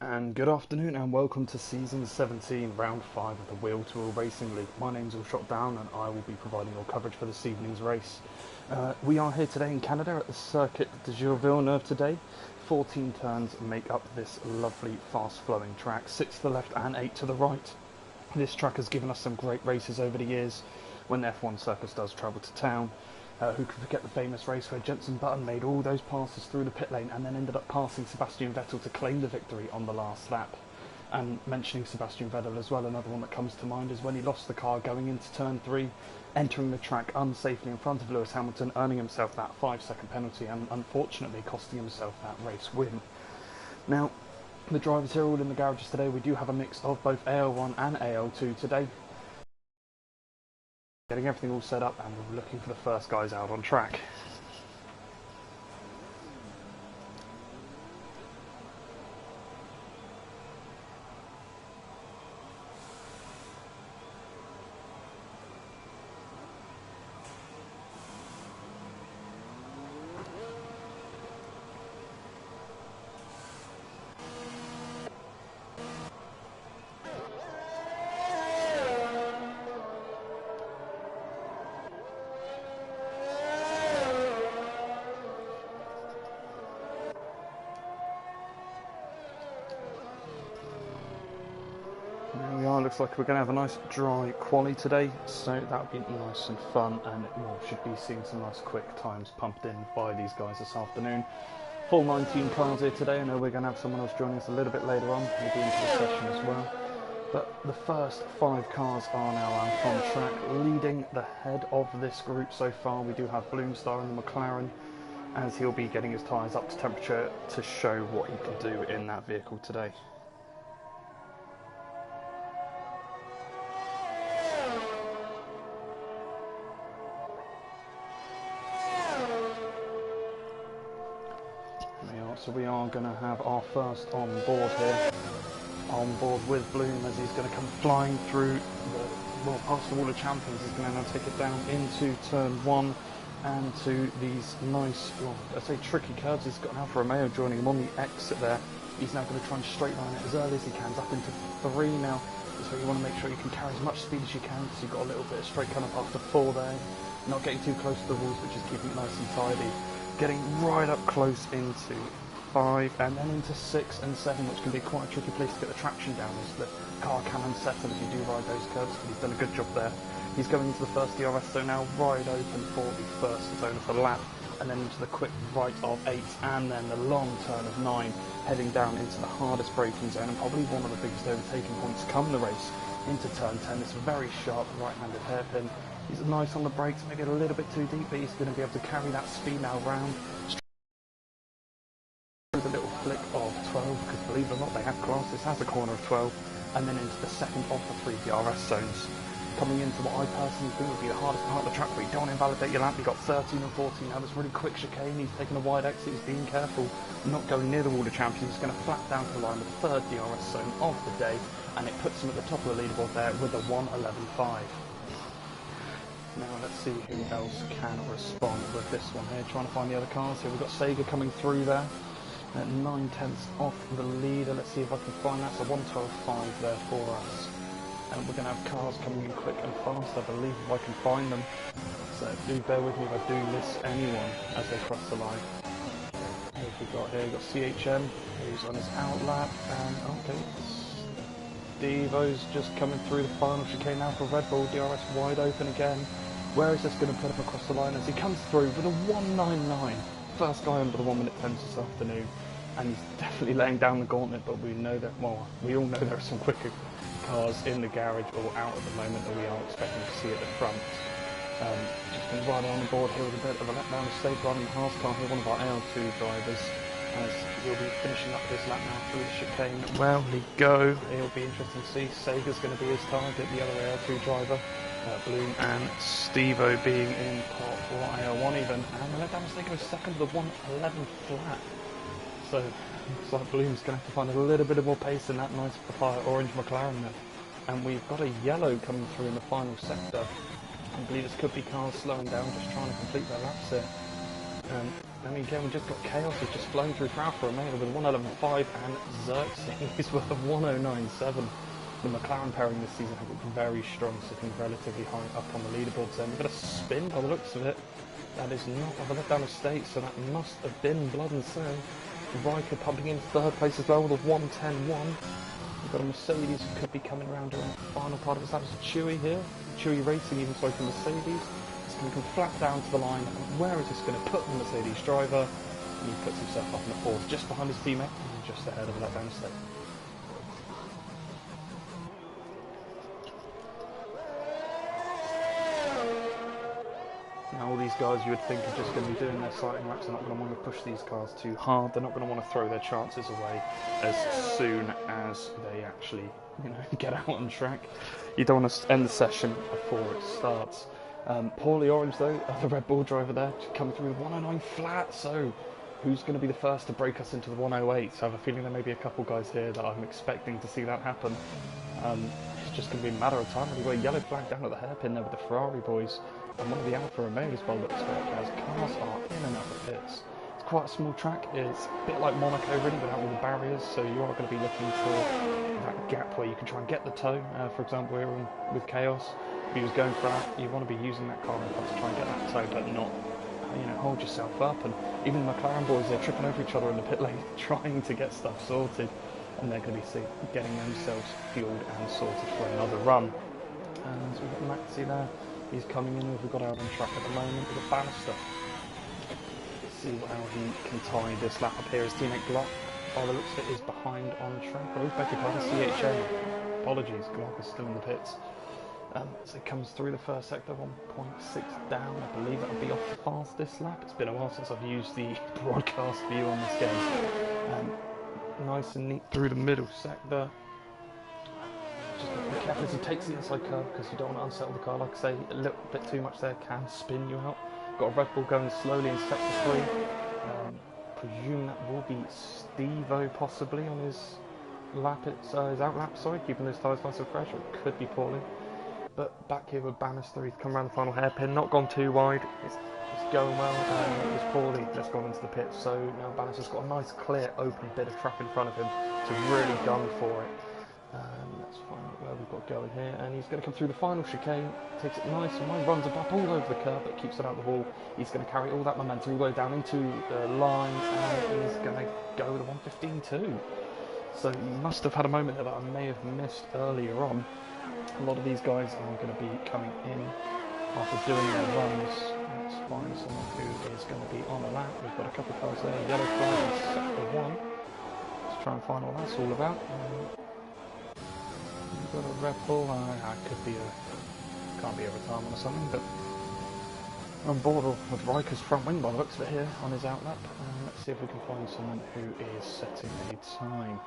And good afternoon and welcome to Season 17, Round 5 of the W2WR Racing League. My name's All Shot Down and I will be providing your coverage for this evening's race. We are here today in Canada at the Circuit de Villeneuve today. 14 turns make up this lovely fast-flowing track, 6 to the left and 8 to the right. This track has given us some great races over the years when F1 Circus does travel to town. Who could forget the famous race where Jenson Button made all those passes through the pit lane and then ended up passing Sebastian Vettel to claim the victory on the last lap. And mentioning Sebastian Vettel as well, another one that comes to mind is when he lost the car going into turn 3, entering the track unsafely in front of Lewis Hamilton, earning himself that 5-second penalty and unfortunately costing himself that race win. Now, the drivers here are all in the garages today. We do have a mix of both AL1 and AL2 today. Getting everything all set up and we're looking for the first guys out on track. There we are, looks like we're going to have a nice dry quali today, so that'll be nice and fun, and we should be seeing some nice quick times pumped in by these guys this afternoon. Full 19 cars here today. I know we're going to have someone else joining us a little bit later on, maybe into the session as well. But the first 5 cars are now out on track, leading the head of this group so far. We do have Bloomstar in the McLaren, as he'll be getting his tyres up to temperature to show what he can do in that vehicle today. So we are going to have our first on board here, on board with Bloom, as he's going to come flying through past the Wall of Champions. He's going to now take it down into turn 1 and to these nice, I say tricky curves. He's got Alfa Romeo joining him on the exit there. He's now going to try and straight line it as early as he can, up into 3 now. So you want to make sure you can carry as much speed as you can, so you've got a little bit of straight coming up after 4 there. Not getting too close to the walls, but just keeping it nice and tidy. Getting right up close into 5 and then into 6 and 7, which can be quite a tricky place to get the traction down as the car can unsettle if you do ride those curves, but he's done a good job there. He's going into the first DRS zone now, wide open for the first zone of the lap, and then into the quick right of 8, and then the long turn of 9, heading down into the hardest braking zone, and probably one of the biggest overtaking points come the race, into turn 10, this very sharp right-handed hairpin. He's nice on the brakes, maybe a little bit too deep, but he's going to be able to carry that speed now round. A little flick of 12, because believe it or not they have class, this has a corner of 12, and then into the second of the 3 DRS zones. Coming into what I personally think would be the hardest part of the track, but you don't want to invalidate your lap. You've got 13 and 14 now, this really quick chicane, he's taking a wide exit, he's being careful, not going near the Wall of Champions. He's going to flat down to the line with the 3rd DRS zone of the day, and it puts him at the top of the leaderboard there with a 1:11.5. Now let's see who else can respond with this one here, trying to find the other cars here. We've got Sega coming through there at 9/10 off the leader. Let's see if I can find that. So 1:12.5 there for us. And we're going to have cars coming in quick and fast, I believe, if I can find them. So do bear with me if I do miss anyone as they cross the line. Who have we got here? We've got CHM, who's on his out lap, and okay, Devo's just coming through the final chicane now for Red Bull. DRS wide open again. Where is this going to put him across the line as he comes through with a 1:9.9? First guy under the 1 minute fence this afternoon, and he's definitely laying down the gauntlet, but we know that, well, we all know there are some quicker cars in the garage or out at the moment that we are expecting to see at the front. Just been right on the board here with a bit of a letdown mistake, riding the Haas car here, one of our AL2 drivers, as he'll be finishing up his lap now through the chicane. Well, he go. It'll be interesting to see. Sega's going to be his target, the other AL2 driver. Bloom and Stevo being in pot for AL1 even, and the letdown mistake was second to the 1:11 flat. So looks like Bloom's going to have to find a little bit of more pace in that nice orange McLaren there. And we've got a yellow coming through in the final sector. I believe this could be cars slowing down, just trying to complete their laps here. And again, we just got Chaos who's just flown through for Alfa Romeo with 111.5 and Xerxes with a 109.7. The McLaren pairing this season have looked very strong, sitting relatively high up on the leaderboard. So a bit of spin by the looks of it. That is not of a letdown of state, so that must have been blood and sand. Riker pumping in third place as well with a 110.1. We've got a Mercedes who could be coming around around the final part of this. That was Chewy here. Chewy Racing, even so, for Mercedes. It's going to come flat down to the line. And where is this going to put the Mercedes driver? And he puts himself up in the fourth, just behind his teammate, and just ahead of a letdown of state. Now all these guys you would think are just going to be doing their sighting laps. They're not going to want to push these cars too hard. They're not going to want to throw their chances away as soon as they actually, get out on track. You don't want to end the session before it starts. Paulie Orange though, the Red Bull driver there, coming through with 109 flat. So who's going to be the first to break us into the 108? So I have a feeling there may be a couple guys here that I'm expecting to see that happen. It's just going to be a matter of time. We've got a yellow flag down at the hairpin there with the Ferrari boys. And one of the Alfa Romeos by the looks of it, as cars are in and out of the pits. It's quite a small track. It's a bit like Monaco really, without all the barriers. So you are going to be looking for that gap where you can try and get the toe. For example, here with Chaos, if he was going for that, you want to be using that car to try and get that toe, but not, hold yourself up. And even the McLaren boys, they're tripping over each other in the pit lane, trying to get stuff sorted. And they're going to be getting themselves fueled and sorted for another run. And we've got Maxi there. He's coming in. We've got out on track at the moment. We've got Bannister. Let's see how he can tie this lap up here. His teammate Glock, by the looks of it, is behind on track. Oh, beg your pardon, CHA. Apologies, Glock is still in the pits. So he comes through the first sector, 1.6 down. I believe that'll be off the fastest lap. It's been a while since I've used the broadcast view on this game. Nice and neat through the middle sector. Just be careful as he takes the inside curve because you don't want to unsettle the car. Like I say, a little bit too much there can spin you out. Got a Red Bull going slowly in sector 3. Presume that will be Steve-O possibly on his lap. It's his out lap, sorry, keeping those tyres nice and fresh. Or it could be Paulie. But back here with Bannister, he's come around the final hairpin, not gone too wide. It's going well. It was Paulie just gone into the pit. So now Bannister's got a nice, clear, open bit of track in front of him to really gun for it. Let's find out where we've got going here, and he's going to come through the final chicane, takes it nice and wide, runs up all over the curb but keeps it out the wall. He's going to carry all that momentum all the way down into the line, and he's going to go with a 115.2. So he must have had a moment there that I may have missed earlier on. A lot of these guys are going to be coming in after doing their runs. Let's find someone who is going to be on a lap. We've got a couple of cars there, yellow flag in sector 1. Let's try and find what that's all about. We've got a Red Bull, could be can't be a retirement or something, but on board with Riker's front wing by the looks of it here on his outlap. Let's see if we can find someone who is setting a time.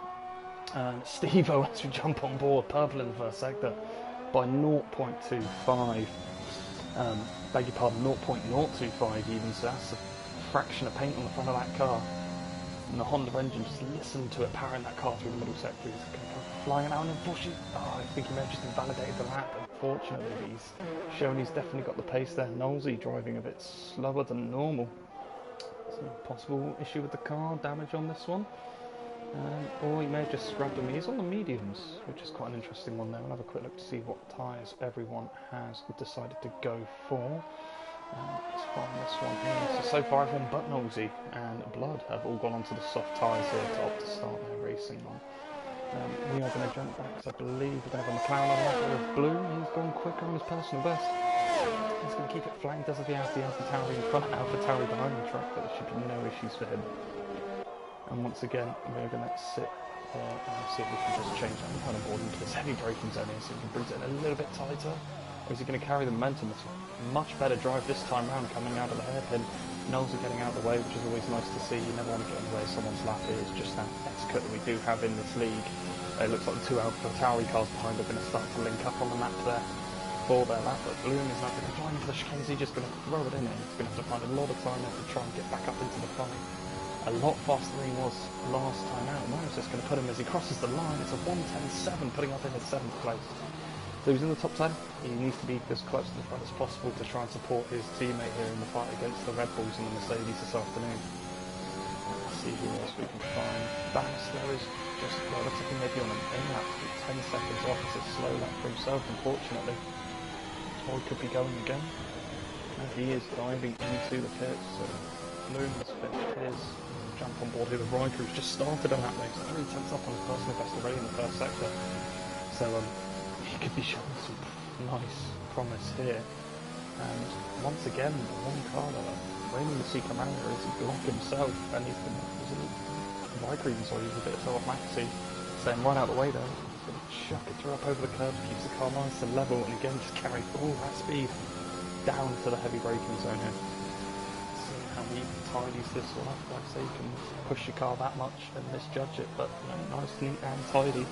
Steve-O as we jump on board, purple in the first sector by 0.25. Beg your pardon, 0.025 even, so that's a fraction of paint on the front of that car. And the Honda engine, just listen to it powering that car through the middle sector. He's going to come flying out and pushing. Oh, I think he may have just invalidated the lap, unfortunately. But he's shown he's definitely got the pace there. Nosey driving a bit slower than normal. Some possible issue with the car, damage on this one. Or he may have just scrubbed him. He's on the mediums, which is quite an interesting one there. We'll have a quick look to see what tyres everyone has decided to go for. Let's find this one here. So far everyone but Nosey and Blood have all gone onto the soft tyres here to opt to start their racing on. We are going to jump back because I believe we're going to have a McLaren on lap with Blue. He's gone quicker on his personal best. He's going to keep it flanked as if he has the AlphaTauri in front, AlphaTauri behind the track, but there should be no issues for him. And once again, we're going to sit there and see if we can just change that kind of board into this heavy braking zone here, so we can bring it in a little bit tighter. Or is he going to carry the momentum? It's a much better drive this time round coming out of the hairpin. Knowles are getting out of the way, which is always nice to see. You never want to get in the way of someone's lap. It is just that etiquette that we do have in this league. It looks like the two AlphaTauri cars behind are going to start to link up on the map there for their lap. But Bloom is not going to fly into the chicane. He's just going to throw it in and he's going to have to find a lot of time there to try and get back up into the fight. A lot faster than he was last time out. Now it's just going to put him as he crosses the line. It's a 110.7, putting up in his 7th place. So he's in the top 10. He needs to be as close to the front as possible to try and support his teammate here in the fight against the Red Bulls and the Mercedes this afternoon. Let's see who else we can find. Bannister is just, well, looks like he may be on an in-lap, 10 seconds off. It's a slow lap for himself, unfortunately. Or he could be going again. And he is diving into the pits. So Bloom has finished his jump on board here with Riker, who's just started on that race. 3 tenths up on his personal best already in the first sector. So he could be showing some nice promise here. And once again, the one car that Raymond the Sea Commander is Glock himself, and he's been Riker even saw he was a bit so off Maxi, saying right out the way though, he's going to chuck it through up over the curb, keeps the car nice and level, and again just carries all that speed down to the heavy braking zone here. See how he tidies this one up. Like I say, you can push your car that much and misjudge it, but you know, nice, neat and tidy.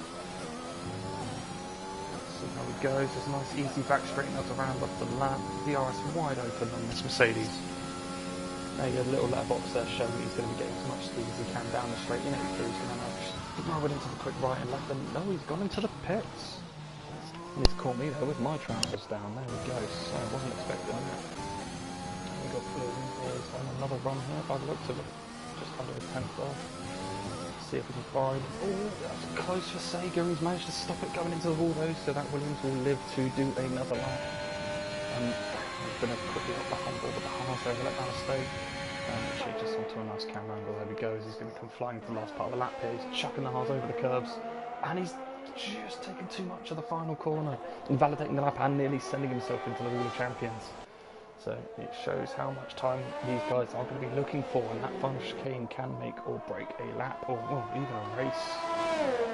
See how he goes. There's a nice easy back straighten up around off the lap. DRS wide open on this Mercedes. There you go, a little letterbox there showing that he's going to be getting as much speed as he can down the straight. You know, he's going to now just throw it into the quick right and left, and no, he's gone into the pits. And he's caught me there with my trousers down. There we go. So I wasn't expecting that. We got Bloom is on another run here by the looks of it. Just under a tenth off. See if we can find. Oh, that's close for Sager. He's managed to stop it going into the wall though, so that Williams will live to do another lap. I'm going to quickly hop back on board with the Haas there, let down a stay. Actually just onto a nice camera angle, there he goes. He's going to come flying into the last part of the lap here. He's chucking the Haas over the curbs, and he's just taken too much of the final corner, invalidating the lap and nearly sending himself into the Wall of Champions. So it shows how much time these guys are going to be looking for, and that final chicane can make or break a lap, or well, even a race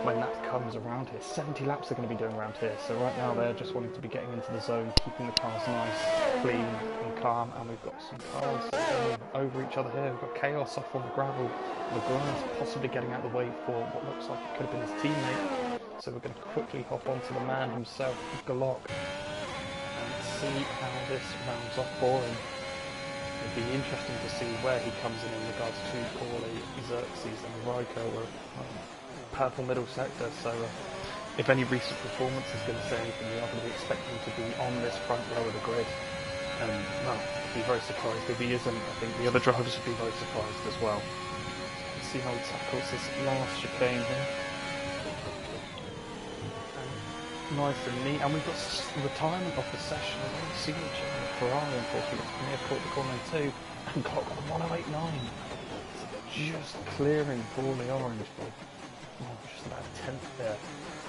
when that comes around here. 70 laps they're going to be doing around here, so right now they're just wanting to be getting into the zone, keeping the cars nice, clean and calm, and we've got some cars going over each other here. We've got Chaos off on the gravel, the grass possibly getting out of the way for what looks like it could have been his teammate, so we're going to quickly hop onto the man himself, Glock, and see how this rounds off for him. It'd be interesting to see where he comes in regards to Corley, Xerxes and Riker, or purple middle sector, so if any recent performance is going to say anything, we are going to be expecting to be on this front row of the grid. Well, I'd be very surprised if he isn't. I think the other drivers would be very surprised as well. Let's see how he tackles this last chicane here. Nice and neat, and we've got retirement of the session. I've already seen each other. Ferrari, unfortunately, may have caught the corner in 2, and got 1089. Just clearing for the orange, but just about a tenth there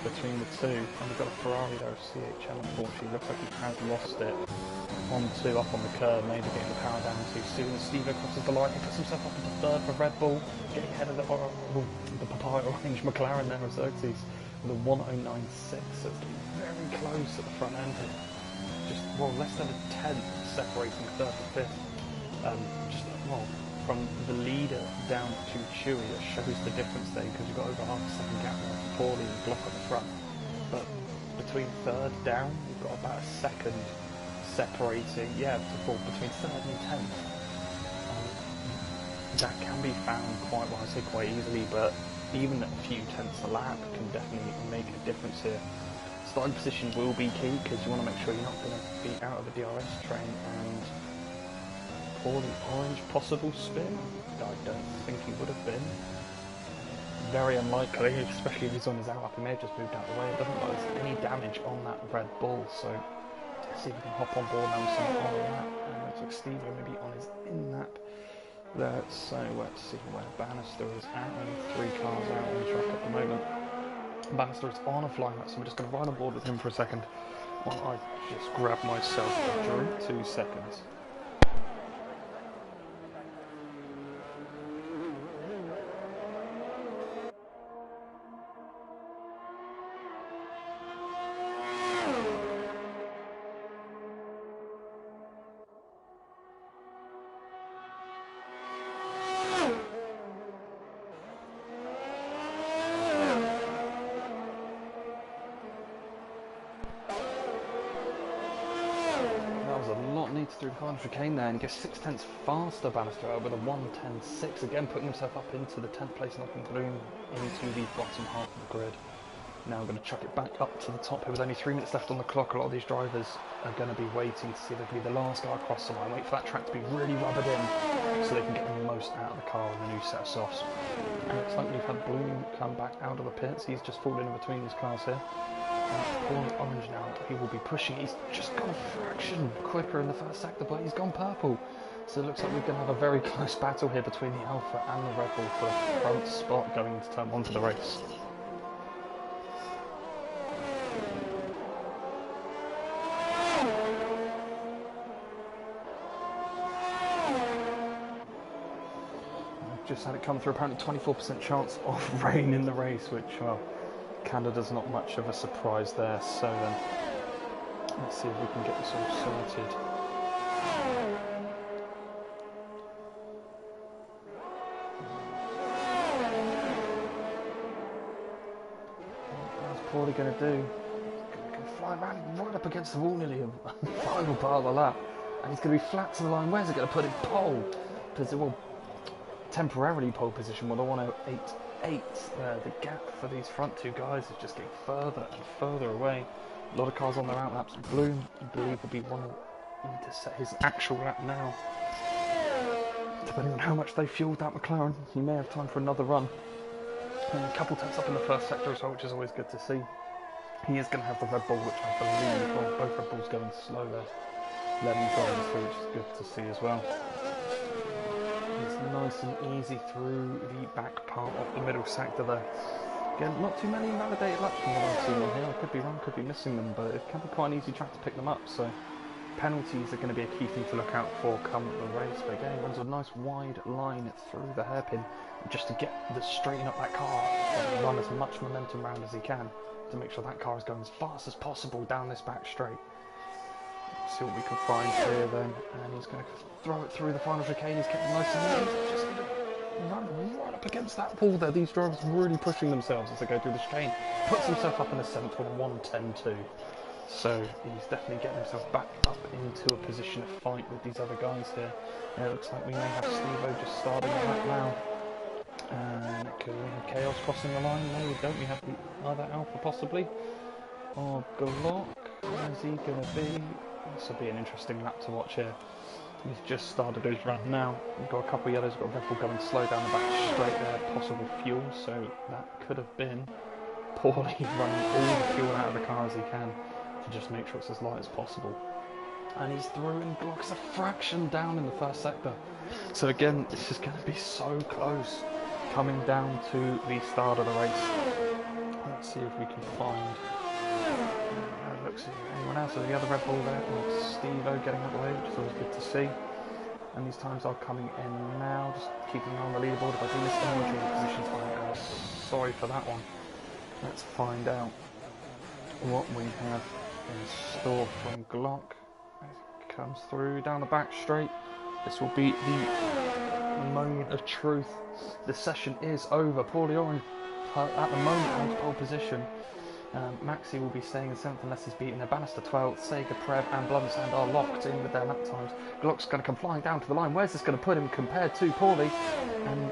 between the two. And we've got a Ferrari there, a CHL, unfortunately. Looks like he has lost it. On 2 up on the curb, maybe getting the power down too soon. Steve crosses the line, he puts himself up into 3rd for Red Bull, getting ahead of the papaya orange McLaren there, Xerxes, with a 1096. So it's very close at the front end here. Just, well, less than a tenth separating 3rd and 5th. From the leader down to Chewy, that shows the difference there, because you've got over half a second gap there for Paulie and Glock at the front. But between 3rd down, you've got about a second separating, between 3rd and 10th. That can be found quite easily, but even a few tenths a lap can definitely make a difference here. Starting position will be key, because you want to make sure you're not going to be out of the DRS train. And for the orange possible spin, I don't think he would have been. Very unlikely, especially if he's on his out. He may have just moved out of the way. It doesn't look like there's any damage on that Red Bull, so let's see if we can hop on board now with some on that. And it looks like Steve maybe on his in lap there. So let's see where Bannister is at. Only 3 cars out on the track at the moment. Bannister is on a flying lap, so we're just going to ride on board with him for a second while I just grab myself a drink. 2 seconds. Through the final chicane there, and he goes 6 tenths faster, Bannister, with a 1:10.6, again putting himself up into the 10th place, knocking Bloom into the bottom half of the grid. Now I'm going to chuck it back up to the top here with only 3 minutes left on the clock. A lot of these drivers are going to be waiting to see if they can be the last guy across the line. Wait for that track to be really rubbered in so they can get the most out of the car in the new set of softs. And it's like we've had Bloom come back out of the pits. He's just fallen in between his cars here. Paul Orange now, he will be pushing. He's just gone a fraction quicker in the first sector, but he's gone purple. So it looks like we're going to have a very close battle here between the Alpha and the Red Bull for the front spot going into turn 1 for the race. Just had it come through, apparently 24% chance of rain in the race, which, well, Canada's not much of a surprise there. So then, let's see if we can get this all sorted. What's Paulie going to do? He's going to fly right up against the wall nearly a final part of the lap. And he's going to be flat to the line. Where's it going to put him? Pole. Well, temporarily pole position with a 108.8. The gap for these front two guys is just getting further and further away. A lot of cars on their out laps. Bloom, I believe, will be wanting to set his actual lap now. Depending on how much they fueled that McLaren, he may have time for another run. And a couple tenths up in the first sector as well, which is always good to see. He is going to have the Red Bull, which I believe, well, both Red Bulls going slow there. 11 drivers through, which is good to see as well. It's nice and easy through the back part of the middle sector there. Again, not too many invalidated laps from what I've seen on here. I could be wrong, could be missing them, but it can be quite an easy track to pick them up. So penalties are going to be a key thing to look out for come the race. But again, he runs a nice wide line through the hairpin just to straighten up that car and run as much momentum round as he can to make sure that car is going as fast as possible down this back straight. See what we can find here then, and he's going to throw it through the final chicane. He's getting nice and he's just going to run right up against that wall there. These drivers really pushing themselves as they go through the chicane. Puts himself up in the 7th with a 1:10.2. So he's definitely getting himself back up into a position of fight with these other guys here. It looks like we may have Steve-O just starting the lap now. And could we have Chaos crossing the line? No, we don't. We have the other Alpha possibly. Or Glock. Where's he going to be? This will be an interesting lap to watch here. He's just started his run now. We've got a couple of yellows, we've got Red Bull going slow down the back straight there, possible fuel, so that could have been Paulie running all the fuel out of the car as he can to just make sure it's as light as possible. And he's through, and Glock's a fraction down in the first sector. So again, this is going to be so close coming down to the start of the race. Let's see if we can find anyone else. So the other Red Bull there, or Steve-O getting out of the way, which is always good to see. And these times are coming in now, just keeping an eye on the leaderboard. If I do miss any positions, I am sorry for that one. Let's find out what we have in store from Glock. As it comes through down the back straight. This will be the moment of truth. The session is over. Paulie Orange at the moment holds pole position. Maxi will be staying in 7th unless he's beaten their Bannister 12th. Sega, Prev and Blundersand are locked in with their lap times. Glock's going to come flying down to the line. Where's this going to put him compared to Paulie? And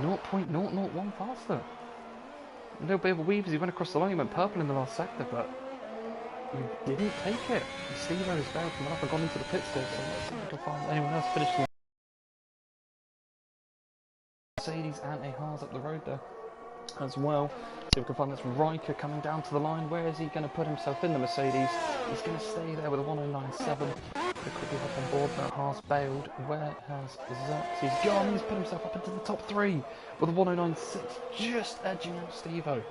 0.001 faster. A little bit of a weave as he went across the line. He went purple in the last sector, but he didn't take it. Steve-O is there coming up and gone into the pit stop, so let's see if we can find anyone else finishing. Mercedes and a Haas up the road there as well. See if we can find this Riker coming down to the line. Where is he going to put himself in the Mercedes? He's going to stay there with a 109.7. They quickly hop on board. That Haas bailed. Where has Zerx? He's gone. He's put himself up into the top 3 with a 109.6, just edging out Steve-O.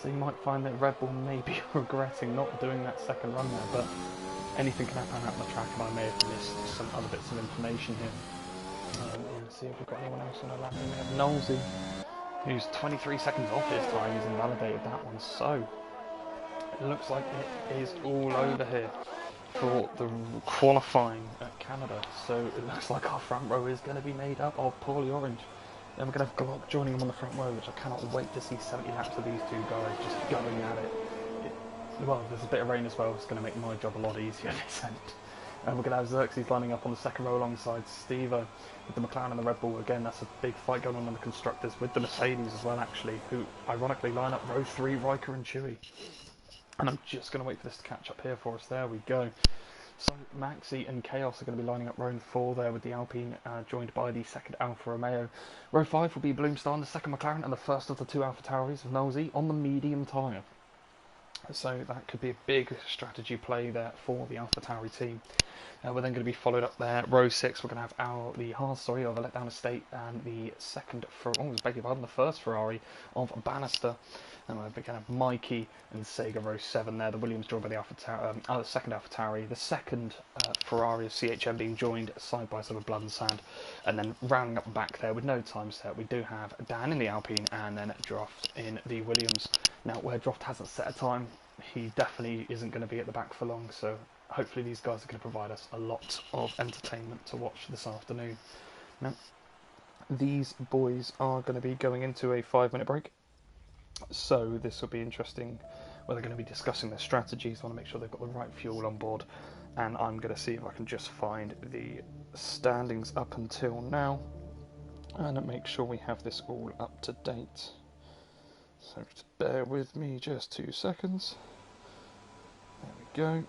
So you might find that Red Bull may be regretting not doing that second run there, but anything can happen out on the track, and I may have missed some other bits of information here. Let's see if we've got anyone else on the lap. We have Knowlesy, who's 23 seconds off his time. He's invalidated that one, so it looks like it is all over here for the qualifying at Canada. So it looks like our front row is going to be made up of Paulie Orange. Then we're going to have Glock joining him on the front row, which I cannot wait to see 70 laps of these two guys just going at it. Well, there's a bit of rain as well, it's going to make my job a lot easier this end. And we're going to have Xerxes lining up on the second row alongside Stevo with the McLaren and the Red Bull. Again, that's a big fight going on in the constructors with the Mercedes as well, actually, who ironically line up row 3, Riker and Chewy. And I'm just going to wait for this to catch up here for us. There we go. So Maxi and Chaos are going to be lining up row 4 there with the Alpine joined by the second Alfa Romeo. Row 5 will be Bloomstar, the second McLaren, and the first of the 2 Alpha Tauris of Nosey on the medium tyre. So that could be a big strategy play there for the Alpha Tauri team. We're then going to be followed up there. Row 6, we're going to have the Letdown Estate and the the first Ferrari of Bannister. And we're going to have Mikey and Sega row 7 there. The Williams joined by the second Alpha Tauri. The second Ferrari of CHM being joined side by side with Blood and Sand. And then rounding up the back there with no time set, we do have Dan in the Alpine and then Droft in the Williams. Now, where Droft hasn't set a time, he definitely isn't going to be at the back for long. So hopefully these guys are going to provide us a lot of entertainment to watch this afternoon. Now, these boys are going to be going into a 5-minute break. So this will be interesting where they're going to be discussing their strategies. I want to make sure they've got the right fuel on board. And I'm going to see if I can just find the standings up until now. And make sure we have this all up to date. So just bear with me just 2 seconds. There we go.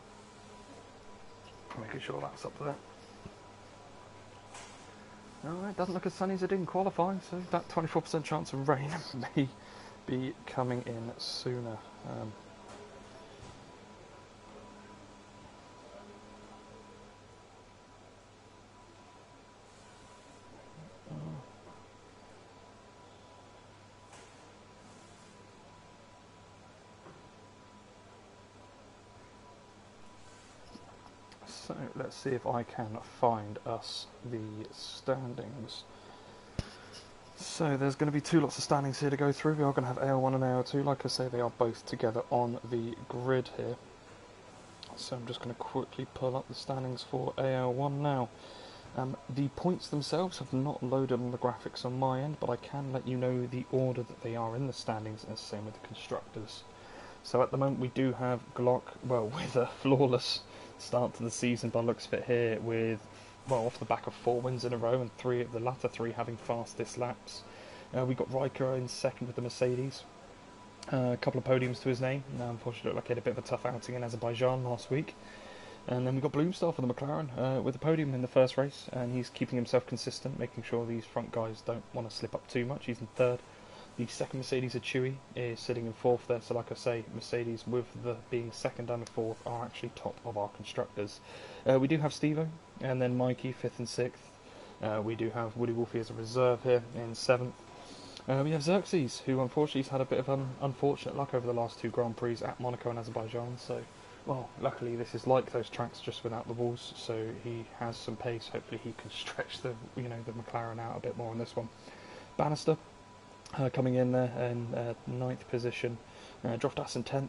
Making sure that's up there. No, it doesn't look as sunny as it did in qualifying, so that 24% chance of rain may be coming in sooner. So let's see if I can find us the standings. So there's going to be 2 lots of standings here to go through. We are going to have AL1 and AL2. Like I say, they are both together on the grid here. So I'm just going to quickly pull up the standings for AL1 now. The points themselves have not loaded on the graphics on my end, but I can let you know the order that they are in the standings, and the same with the constructors. So at the moment we do have Glock, with a flawless start to the season by the looks of it here, with off the back of 4 wins in a row and the latter three having fastest laps. We got Riker in second with the Mercedes, a couple of podiums to his name. Now unfortunately looked like he had a bit of a tough outing in Azerbaijan last week. And then we got Bloomstar for the McLaren with a podium in the first race, and he's keeping himself consistent, making sure these front guys don't want to slip up too much. He's in third. The second Mercedes of Chewy is sitting in fourth there, so like I say, Mercedes with the being second and fourth are actually top of our constructors. We do have Stevo, and then Mikey fifth and sixth. We do have Woody Wolfie as a reserve here in seventh. We have Xerxes, who unfortunately has had a bit of unfortunate luck over the last 2 Grand Prix at Monaco and Azerbaijan, so luckily this is like those tracks just without the walls, so he has some pace. Hopefully he can stretch the McLaren out a bit more on this one. Bannister coming in there in 9th position, Droftas in 10th,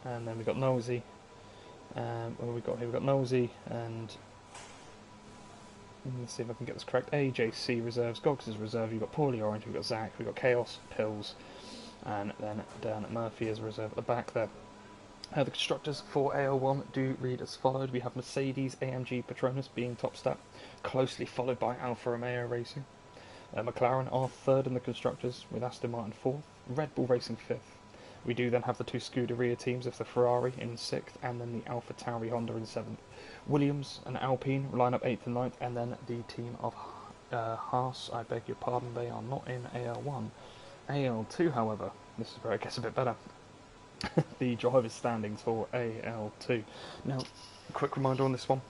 and then we've got Nosey. We've got Nosey, and let's see if I can get this correct. AJC reserves, Gogs is reserve. You've got Paulie Orange, we've got Zach, we've got Chaos, Pills, and then Dan Murphy is reserve at the back there. The constructors for AL1 do read as followed. We have Mercedes AMG Petronas being top stat, closely followed by Alfa Romeo Racing. McLaren are third in the constructors, with Aston Martin fourth, Red Bull Racing fifth. We do then have the 2 Scuderia teams of the Ferrari in sixth, and then the Alfa Tauri Honda in seventh. Williams and Alpine line up 8th and 9th, and then the team of Haas, I beg your pardon, they are not in AL1. AL2, however, this is where it gets a bit better. The driver's standings for AL2. Now, quick reminder on this one.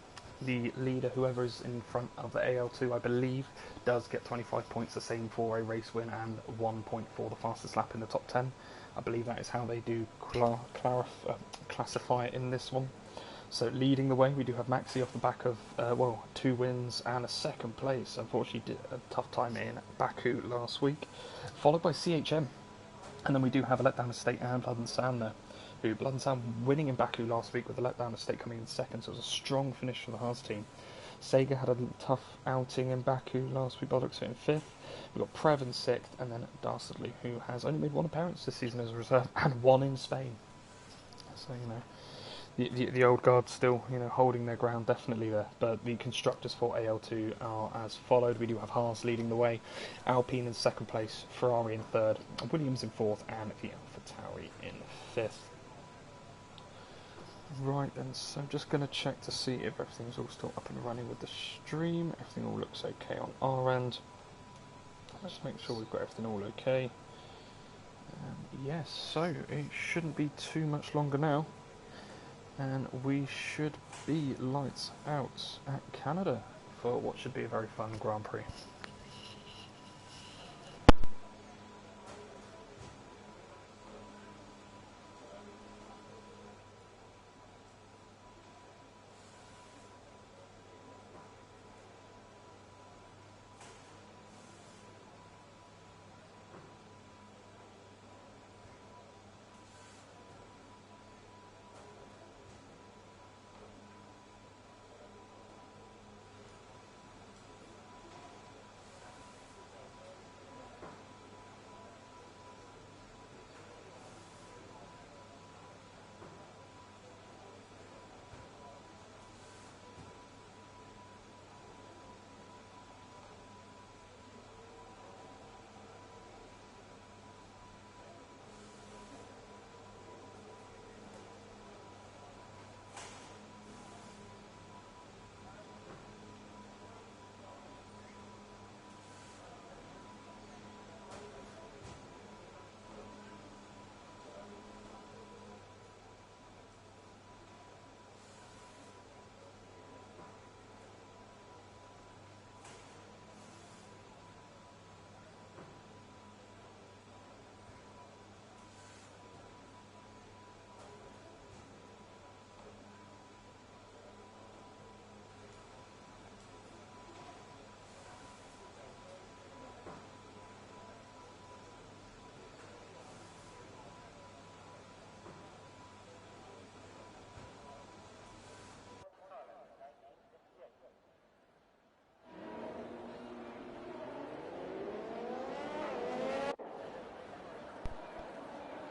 The leader, whoever is in front of the AL2, I believe, does get 25 points, the same for a race win, and 1 point for the fastest lap in the top 10. I believe that is how they do classify it in this one. So leading the way, we do have Maxi off the back of 2 wins and a 2nd place. Unfortunately, did a tough time in Baku last week, followed by CHM, and then we do have a Letdown Estate and Blood and Sand there. Blood and Sand winning in Baku last week with the Letdown Estate coming in second, so it was a strong finish for the Haas team. Sega had a tough outing in Baku last week, Bollocks in fifth. We've got Prev in sixth, and then Dastardly, who has only made 1 appearance this season as a reserve and 1 in Spain. So, The old guard still, holding their ground, definitely there. But the constructors for AL2 are as followed. We do have Haas leading the way, Alpine in second place, Ferrari in third, Williams in fourth, and the AlphaTauri in fifth. Right then, so I'm just going to check to see if everything's all still up and running with the stream. Everything all looks okay on our end. Let's make sure we've got everything all okay. Yes, so it shouldn't be too much longer now. And we should be lights out at Canada for what should be a very fun Grand Prix.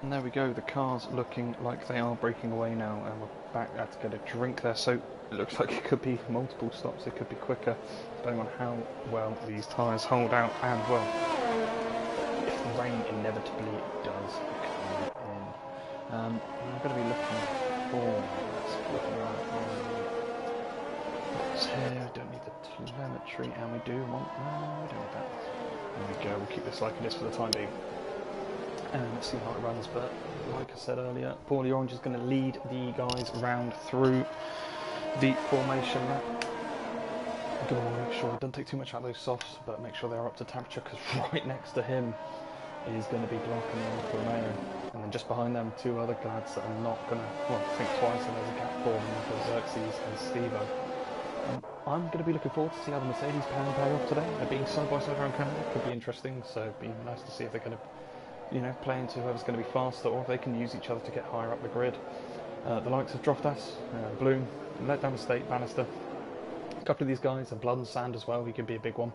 And there we go, the car's looking like they are breaking away now, and we're back there to get a drink there, so it looks like it could be multiple stops, it could be quicker, depending on how well these tyres hold out, and well, if the rain inevitably does come in. I'm going to be looking for, what's here, don't need the telemetry, and we do want, no, we don't need that. There we go, we'll keep this like it is for the time being. And let's see how it runs, but like I said earlier, Paulie Orange is going to lead the guys round through the formation lap. I'm going to make sure he doesn't take too much out of those softs, but make sure they're up to temperature, because right next to him is going to be Glock and Alfa Romeo. And then just behind them, two other lads that are not going to, well, think twice, and there's a gap for them for Xerxes and Stevo. I'm going to be looking forward to see how the Mercedes pay off today. They're being side by side around Canada, could be interesting, so it'd be nice to see if they're going to play into whoever's going to be faster, or if they can use each other to get higher up the grid. The likes of Droftas, Bloom, Let Down the State, Bannister. A couple of these guys, and Blood and Sand as well, he could be a big one.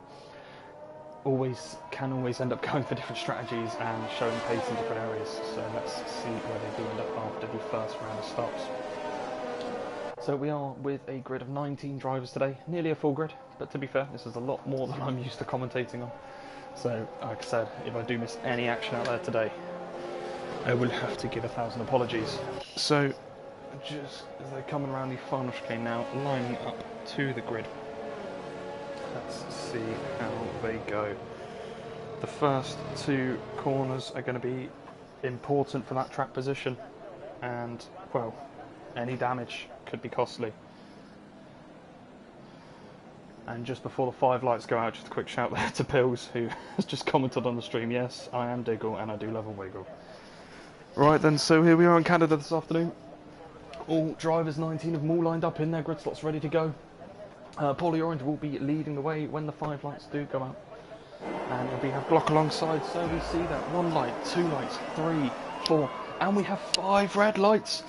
Can always end up going for different strategies and showing pace in different areas. So let's see where they do end up after the first round of stops. So we are with a grid of 19 drivers today, nearly a full grid, but to be fair, this is a lot more than I'm used to commentating on. So, like I said, if I do miss any action out there today, I will have to give 1,000 apologies. So, just as they're coming around the final chicane now, lining up to the grid. Let's see how they go. The first two corners are going to be important for that track position, and, well, any damage could be costly. And just before the 5 lights go out, just a quick shout there to Pills, who has just commented on the stream. Yes, I am Diggle, and I do love a wiggle. Right then, so here we are in Canada this afternoon. All drivers, 19 of them all lined up in their grid slots, ready to go. Paulie Orange will be leading the way when the 5 lights do go out. And we have Glock alongside, so we see that 1 light, 2 lights, 3, 4, and we have 5 red lights.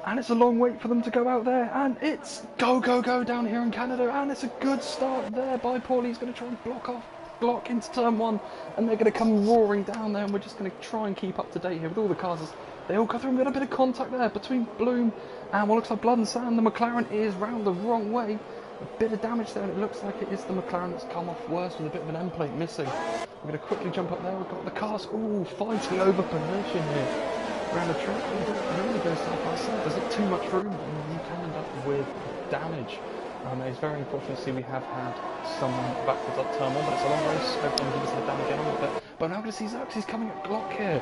And it's a long wait for them to go out there, and it's go, go, go down here in Canada, and it's a good start there by Paulie. He's going to try and block off Glock into turn 1, and they're going to come roaring down there, and we're just going to try and keep up to date here with all the cars They all go through. We've got a bit of contact there between Bloom and what looks like blood and sand. The McLaren is round the wrong way. A bit of damage there, and it looks like it is the McLaren that's come off worse with a bit of an end plate missing. We're going to quickly jump up there. We've got the cars all fighting over position here around the track. We don't really go side by side. There's not too much room, and you can end up with damage. It's very unfortunate to see we have had someone backwards up turn one, but it's a long race. Hopefully we'll give us the damage in a little bit. But now we're going to see Xerxes coming at Glock here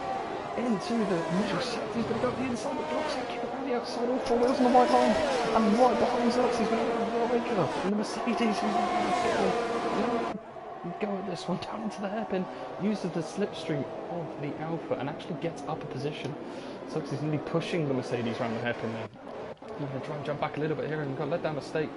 into the middle sector. He's going to go to the inside, but Glock's going to keep it around the outside. All four wheels on the right line, and right behind Xerxes we're going to have Riker in the Mercedes, who's going to go at this one down into the hairpin, uses the slipstream of the Alpha and actually gets up a position. Xerxes is nearly pushing the Mercedes around the hairpin there. I'm going to try and jump back a little bit here, and we've got let down the state.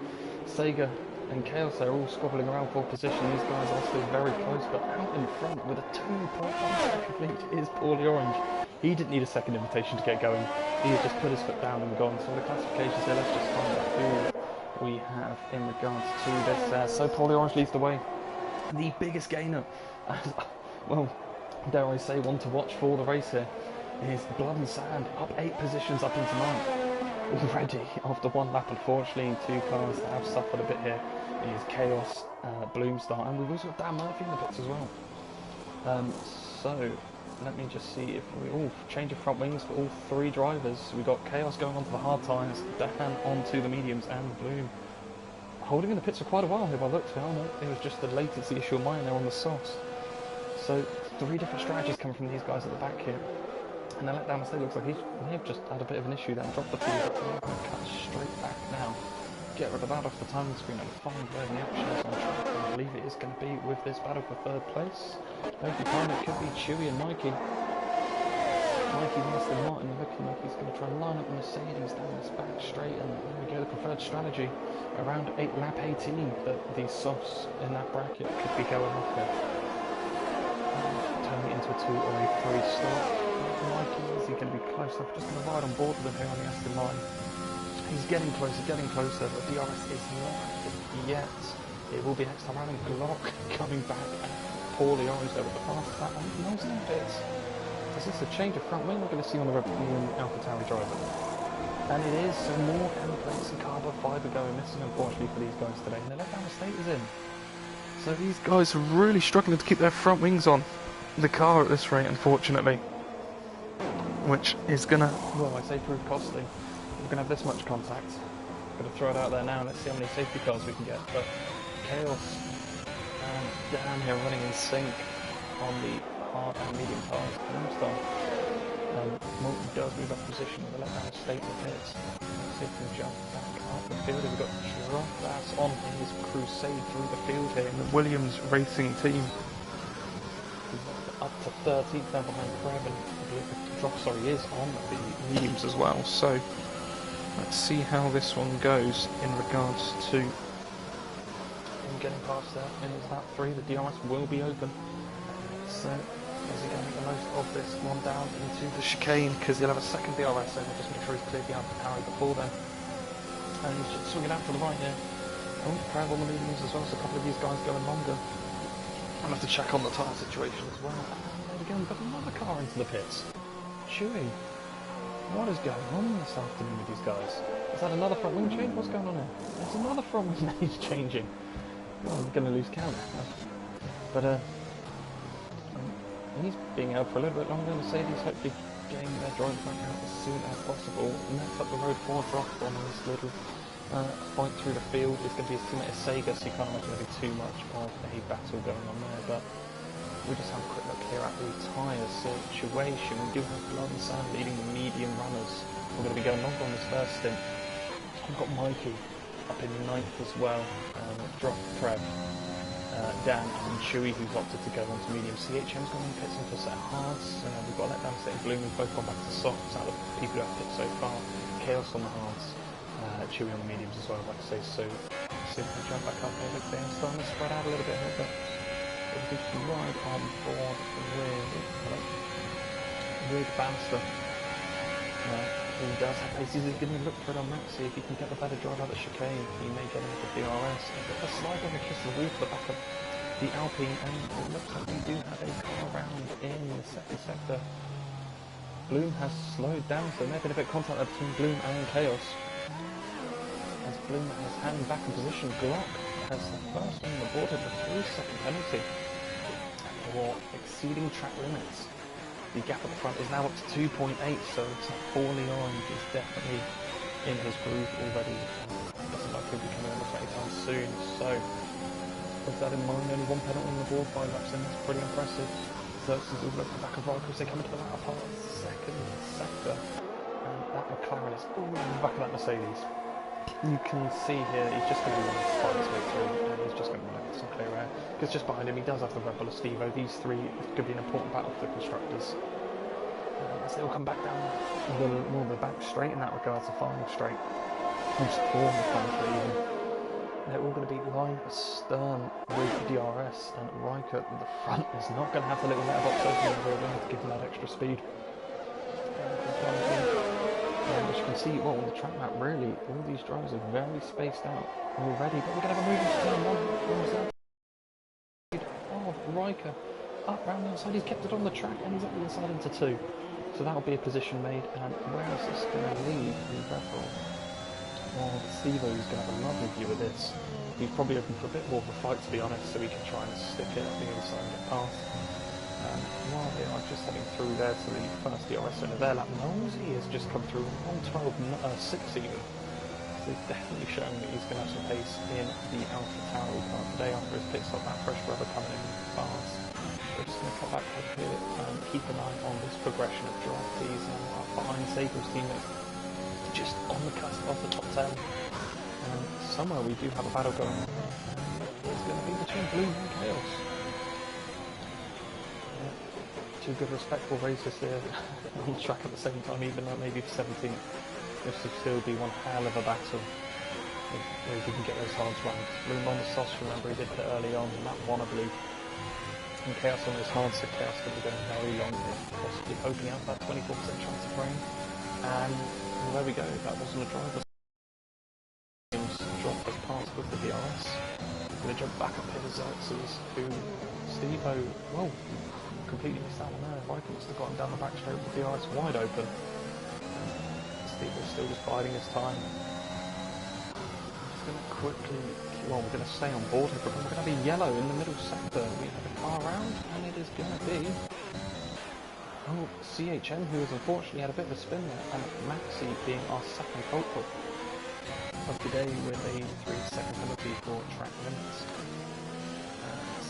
Sega and Chaos, they're all squabbling around for position. These guys are still very close, but out in front with a 2.1 lead is Paulie Orange. He didn't need a second invitation to get going. He had just put his foot down and gone. So the classifications here, let's just find out who we have in regards to this. So Paulie Orange leads the way. The biggest gainer, and, well, dare I say, one to watch for the race here, is Blood and Sand, up 8 positions up into 9. Already after one lap, unfortunately, 2 cars have suffered a bit here. It is Chaos, Bloomstar, and we've also got Dan Murphy in the pits as well. So let me just see if we all change of front wings for all 3 drivers. We've got Chaos going onto the hard tyres, Dan onto the mediums, and Bloom holding in the pits for quite a while here by the looks of it. It was just the latency issue of mine there on the sauce. So 3 different strategies coming from these guys at the back here. And then let down the state, looks like he may have just had a bit of an issue then, dropped the feed, but we're going to cut straight back now. Get rid of that off the timing screen and find where the action is on track. I believe it is going to be with this battle for 3rd place. Maybe time it could be Chewy and Mikey. Mikey and Aston Martin, looking like he's going to try and line up the Mercedes down this back straight, and there we go, the preferred strategy. Around lap 18 that these softs in that bracket could be going off there. Turning it into a 2 or a 3 start. Mikey, is he going to be close enough? Just going to ride on board with him here on the Aston Martin. He's getting closer, but DRS is not yet. It will be next time around, and Glock coming back at Paulie Orange there with the fastest lap on most of the bits. Is this a change of front wing we're going to see on the Red Bull AlphaTauri driver? And it is, so more templates and carbon fibre going missing, unfortunately, for these guys today. And the let down the state is in. So these guys are really struggling to keep their front wings on the car at this rate, unfortunately. Which is going to, well, I say prove costly. We're going to have this much contact. I'm going to throw it out there now. Let's see how many safety cars we can get. But Chaos and Dan here running in sync on the hard and medium tires. Bloomstar Multi does move up position with a let down state of pits. Let's see if we can jump back up the field. We've got Drop that's on his crusade through the field here in the Williams Racing team. Up to 13th now behind Crab, and I believe the drop, is on the mediums as well. So let's see how this one goes in regards to him getting past there in lap 3. The DRS will be open. So is he going to make the most of this one down into the chicane, because he'll have a second DRS, so just make sure he's cleared the AlphaTauri before then. And he's just swinging out to the right here. Oh, Crab on the mediums as well, so a couple of these guys going longer. I'll have to check on the tyre situation as well. There we go, we've got another car into the pits. Chewy, what is going on this afternoon with these guys? Is that another front wing change? What's going on here? There's another front wing he's changing. Oh, I'm going to lose count. But he's being held for a little bit longer. Mercedes hopefully getting their drive back out as soon as possible. Next up the road for Drop on this little point through the field is going to be his teammate Sega, so you can't imagine there being too much of a battle going on there. But we just have a quick look here at the tyre situation. We do have Blood and Sand leading the medium runners. We're going to be going longer on this first stint. We've got Mikey up in 9th as well. Drop, Trev, Dan and Chewy, who's opted to go on to medium. CHM's gone in pits into a set of hards. We've got Let Down State and Bloom, who've both gone back to softs out of the people who have pit so far. Chaos on the hards. Chewy on the mediums as well, like I say. So see if we can jump back up here. Look, they're starting to spread out a little bit here, but we'll just right on board with Bannister. He does have pace. He's going to look for it on Max, see if he can get the better drive out of the chicane. He may get into DRS. A slide on the kiss of the wall for the back of the Alpine, and it looks like we do have a car around in the second sector. Bloom has slowed down, so there may have been a bit of contact there between Bloom and Chaos. As Bloom has handed back in position, Glock has the first one on the board with a 3-second penalty for exceeding track limits. The gap at the front is now up to 2.8, so Paulie Orange is definitely in his groove already. Doesn't like he'll be coming on the anytime soon, so with that in mind, only one penalty on the board, 5 laps in, that's pretty impressive. Xerxes will look at the back of Rikers, they come into the latter part of the second sector, and that McLaren is all in the back of that Mercedes. You can see here, he's just going to be wanting to fight his way through, and he's just going to want to get some clear air, because just behind him he does have the Red Bull of Steve-O. These three could be an important battle for the constructors. As they all come back down more of the back straight in that regards, the final straight. Almost 4 in the final straight even. They're all going to be line astern with DRS, and Riker at the front is not going to have the little letterbox open in the rear wing to give him that extra speed. As you can see, well, on the track map, really, all these drivers are very spaced out already, but we're going to have a move into turn 1. Oh, Riker up round the outside, he's kept it on the track, and he's up the inside into 2. So that'll be a position made, and where is this going to lead the Red Bull? Well, Steve-O is going to have a lovely view of this. He's probably looking for a bit more of a fight, to be honest, so he can try and stick it up the inside and get past. While they are just heading through there to the first DRS zone of their lap, Nosey has just come through 1:12.6 even. So he's definitely showing that he's going to have some pace in the Alpha Tauri car today after his pit stop. That fresh rubber coming in fast. We're just going to cut back up here and keep an eye on this progression of draftees now behind Saber's teammates, just on the cusp of the top 10. And somewhere we do have a battle going on. It's going to be between Bloom and Chaos. Two good respectful races here on the track at the same time, even though maybe for 17th. This will still be one hell of a battle if we can get those hards runs. Bloom on the sauce, remember he did pit early on, and that won a blue. And Chaos on those hards, so Chaos could be going very long here, possibly opening out that 24% chance of rain. And well, there we go, that wasn't a driver. Dropped us past with the DRS. Going to jump back up here to Xerxes, who Steve-O, well, completely missed out on there. Riker must have gotten down the back straight with the DRS wide open. Steve-O's still just biding his time. He's going to quickly, well, we're going to stay on board here, but we're going to be yellow in the middle sector. We have a car around, and it is going to be CHM, who has unfortunately had a bit of a spin there, and Maxi being our second culprit of the day with a 3-second penalty for track limits.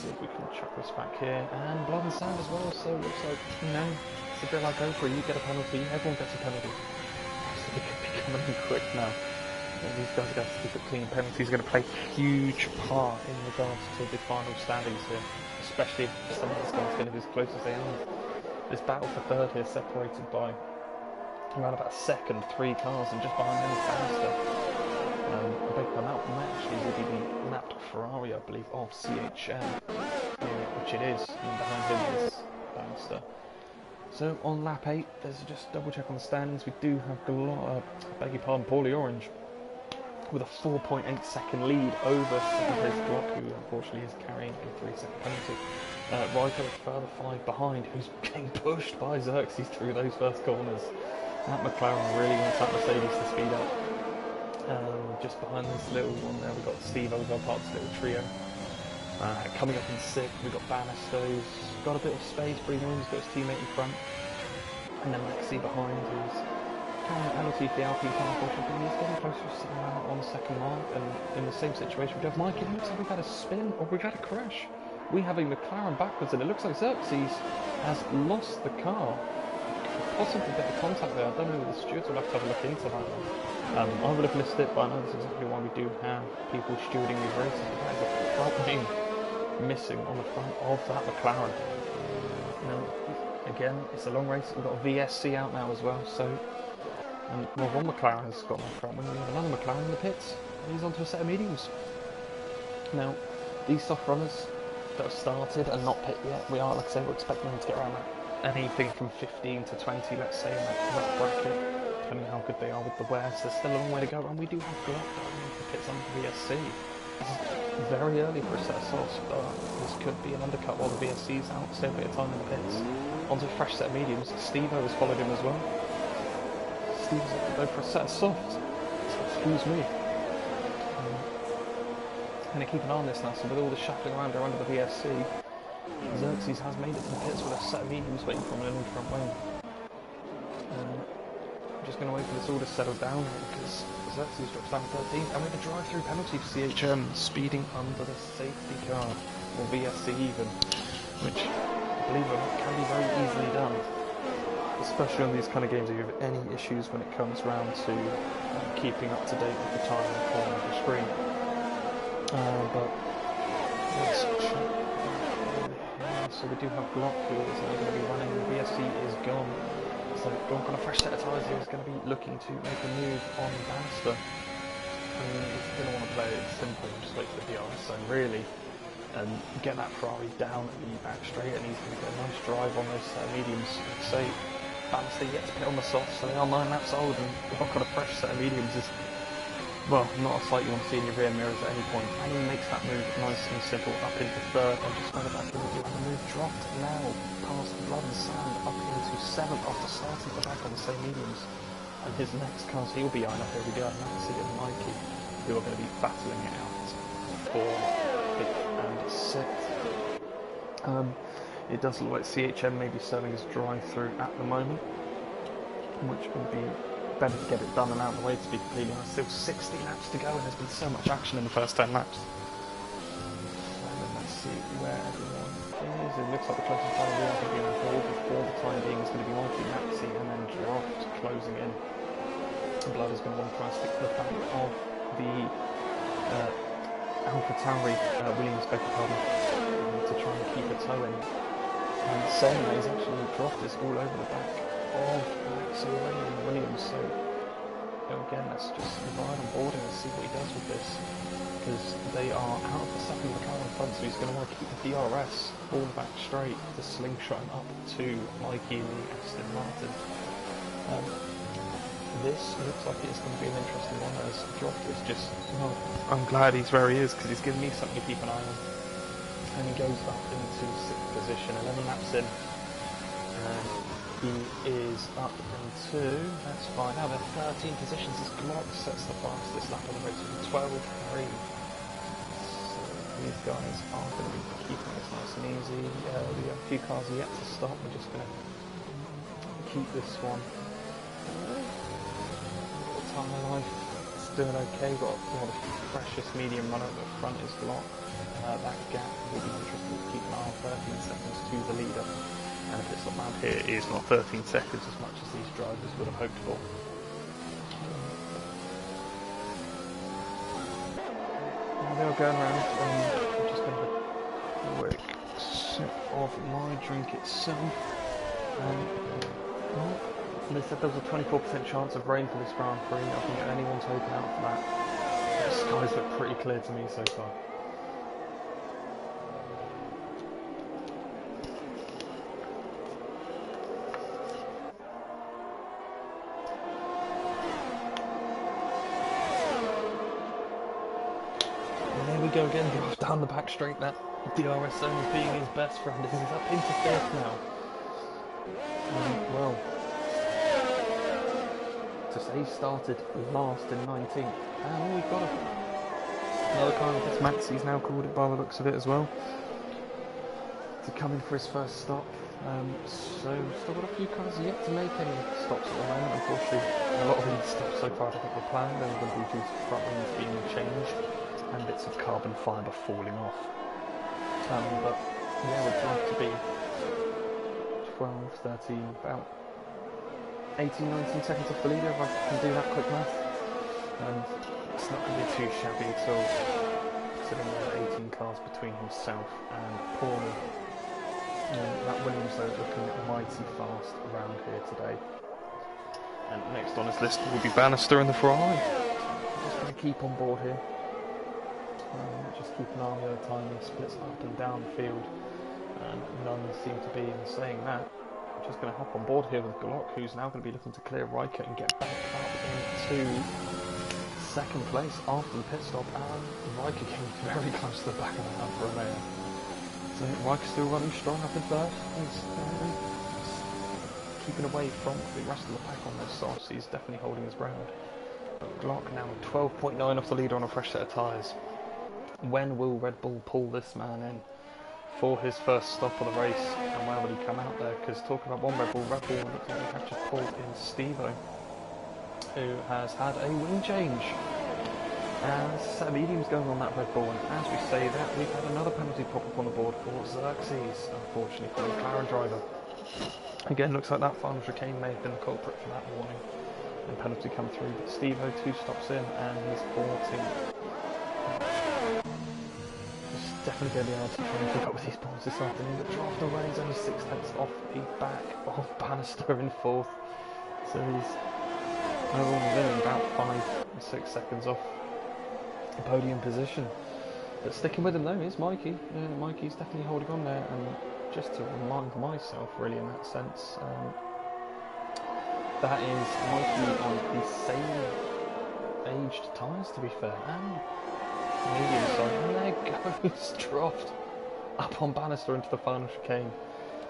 See if we can chuck this back here, and blood and sand as well, so it looks like, you know, it's a bit like GoPro, you get a penalty, everyone gets a penalty. So they could be coming in quick now. And these guys are going to keep it clean. Penalties are going to play a huge part in regards to the final standings here, especially if some of these guys get as close as they are. This battle for third here separated by around about a second, 3 cars, and just behind them is Bannister. A big one out from that actually will be the mapped Ferrari, I believe, of CHM, which it is, and behind him is Bannister. So on lap 8, there's just double check on the standings. We do have beg your pardon, Paulie Orange with a 4.8 second lead over second place Glock, who unfortunately is carrying a 3-second penalty. Riker a further 5 behind, who's getting pushed by Xerxes through those first corners. That McLaren really wants that Mercedes to speed up. Just behind this little one there, we've got Steve-O, part of this little trio. Coming up in 6th, we've got Bannister, who's got a bit of space, breathing room, he's got his teammate in front. And then Maxi behind, who's carrying a penalty for the Alpine car, unfortunately. He's getting closer to sitting around that 1 second mark, and in the same situation we have Mike. It looks like we've had a spin, or we've had a crash. We have a McLaren backwards, and it looks like Xerxes has lost the car. Possibly a bit of contact there. I don't know, the stewards will have to have a look into that. I would have missed it, but I know that's exactly why we do have people stewarding these races. That is a front wing missing on the front of that McLaren. Now, again, it's a long race. We've got a VSC out now as well, so well, one McLaren has got my front wing. We have another McLaren in the pits. He's onto a set of mediums. Now, these soft runners that have started and not pit yet, we are, like I say, we're expecting them to get around that. Anything from 15 to 20, let's say, in that rough bracket, depending on how good they are with the wear. So there's still a long way to go, and we do have Glock going into pits on the VSC. This is very early for a set of softs, but this could be an undercut while the VSC's out, save a bit of time in the pits. Onto a fresh set of mediums. Steve-O has followed him as well. Steve's have to go for a set of softs. So, excuse me. Going to keep an eye on this now, so with all the shuffling around under the VSC, Xerxes has made it to the pits with a set of mediums waiting for him in the front wing. I'm just going to wait for this all to settle down because Xerxes drops down 13th, and we have a drive-through penalty for CHM, speeding under the safety car, or VSC even, which, believe it or not, can be very easily done. Especially on these kind of games if you have any issues when it comes round to keeping up to date with the time in the corner of the screen. But let's check. So we do have Glock who is now going to be running, the VSC is gone. So Glock on a fresh set of tyres here is going to be looking to make a move on Bannister. He's going to want to play it simply and just wait for the DRS zone really. And get that Ferrari down the back straight, and he's going to get a nice drive on those mediums. So Bannister yet to pit on the soft, so they are 9 laps old, and Glock on a fresh set of mediums is, well, not a sight you want to see in your rear mirrors at any point. And he makes that move nice and simple up into third, and just further back into the move dropped now past Blood and Sand up into 7th after starting the back on the same mediums. And his next cars he'll be eyeing up, here we go, Maxi and Mikey, who are going to be battling it out for 5th and 6th. It does look like CHM may be serving as drive-through at the moment, which would be better to get it done and out of the way, to be completely honest. Still 60 laps to go, and there's been so much action in the first 10 laps. Let's see where everyone is. It looks like the closest battle we are going to be on board for the time being is going to be Mikey, Maxi, and then Droft closing in. Blood is going to want to try and stick to the back of the Alpha Tauri, Williams, to try and keep a toe in. And saying that, he's actually Droft is all over the back of Maxi and Williams, so again, let's just ride on board and see what he does with this, because they are out of the second of the car in front, so he's going to want to keep the DRS all the back straight to slingshot him up to Mikey in the Aston Martin. This looks like it's going to be an interesting one, as Droft is just, well, I'm glad he's where he is, because he's giving me something to keep an eye on. And he goes up into 6th position, 11 laps in, and he is up into, let's find out, at 13 positions as Glock sets the fastest lap on the race with 12.3. So these guys are going to be keeping this nice and easy. We have a few cars yet to stop, we're just going to keep this one. Tyre life, it's doing okay, got the freshest medium runner at the front is Glock. That gap will be interesting to keep an eye on, 13 seconds to the leader, and if it's not round here, it is not 13 seconds as much as these drivers would have hoped for. Now they are going around, I'm just going to have a quick sip of my drink itself. They said there was a 24% chance of rain for this Grand Prix. I think anyone's hoping out for that. The skies look pretty clear to me so far. Go again, down the back straight, that DRS zone is being his best friend. He's up into 5th now. Well, to say he started last in 19th, and we've got another car with this Maxi's now called it by the looks of it as well, to come in for his first stop. So still got a few cars yet to make any stops at the moment. Unfortunately, a lot of these stops so far I don't think were planned. They're going to be due to front wings being changed and bits of carbon fibre falling off. But yeah, we'd like to be 12, 13, about 18, 19 seconds off the leader if I can do that quick math. And it's not going to be too shabby at all, considering there are 18 cars between himself and Paulie. That Williams though looking mighty fast around here today. And next on his list will be Bannister and the Ferrari. Just going to keep on board here. Just keep an eye on the other timing splits up and down the field, and none seem to be. In saying that, I'm just going to hop on board here with Glock, who's now going to be looking to clear Riker and get back up into 2nd place after the pit stop, and Riker getting very close to the back of the Alfa Romeo. So Mike's still running strong up in third. He's keeping away from the rest of the pack on those softs. He's definitely holding his ground. But Glock now 12.9 off the leader on a fresh set of tyres. When will Red Bull pull this man in for his first stop of the race, and where will he come out there? Because talking about one Red Bull looks like they have just pulled in Steve-O, who has had a wing change. And set of mediums going on that Red Bull, and as we say that, we've had another penalty pop up on the board for Xerxes, unfortunately for the McLaren driver. Again, looks like that final chicane may have been the culprit for that warning and penalty come through, but Steve-O 2 stops in and he's 14th. He's definitely going to be able to try and pick up with these points this afternoon, but draft away is only 6 tenths off the back of Bannister in 4th, so he's only about 5 or 6 seconds off the podium position. But sticking with him though is Mikey. Mikey's definitely holding on there, and just to remind myself really in that sense, that is Mikey on the same aged tyres to be fair, and medium side, and there goes Droft up on Bannister into the final chicane,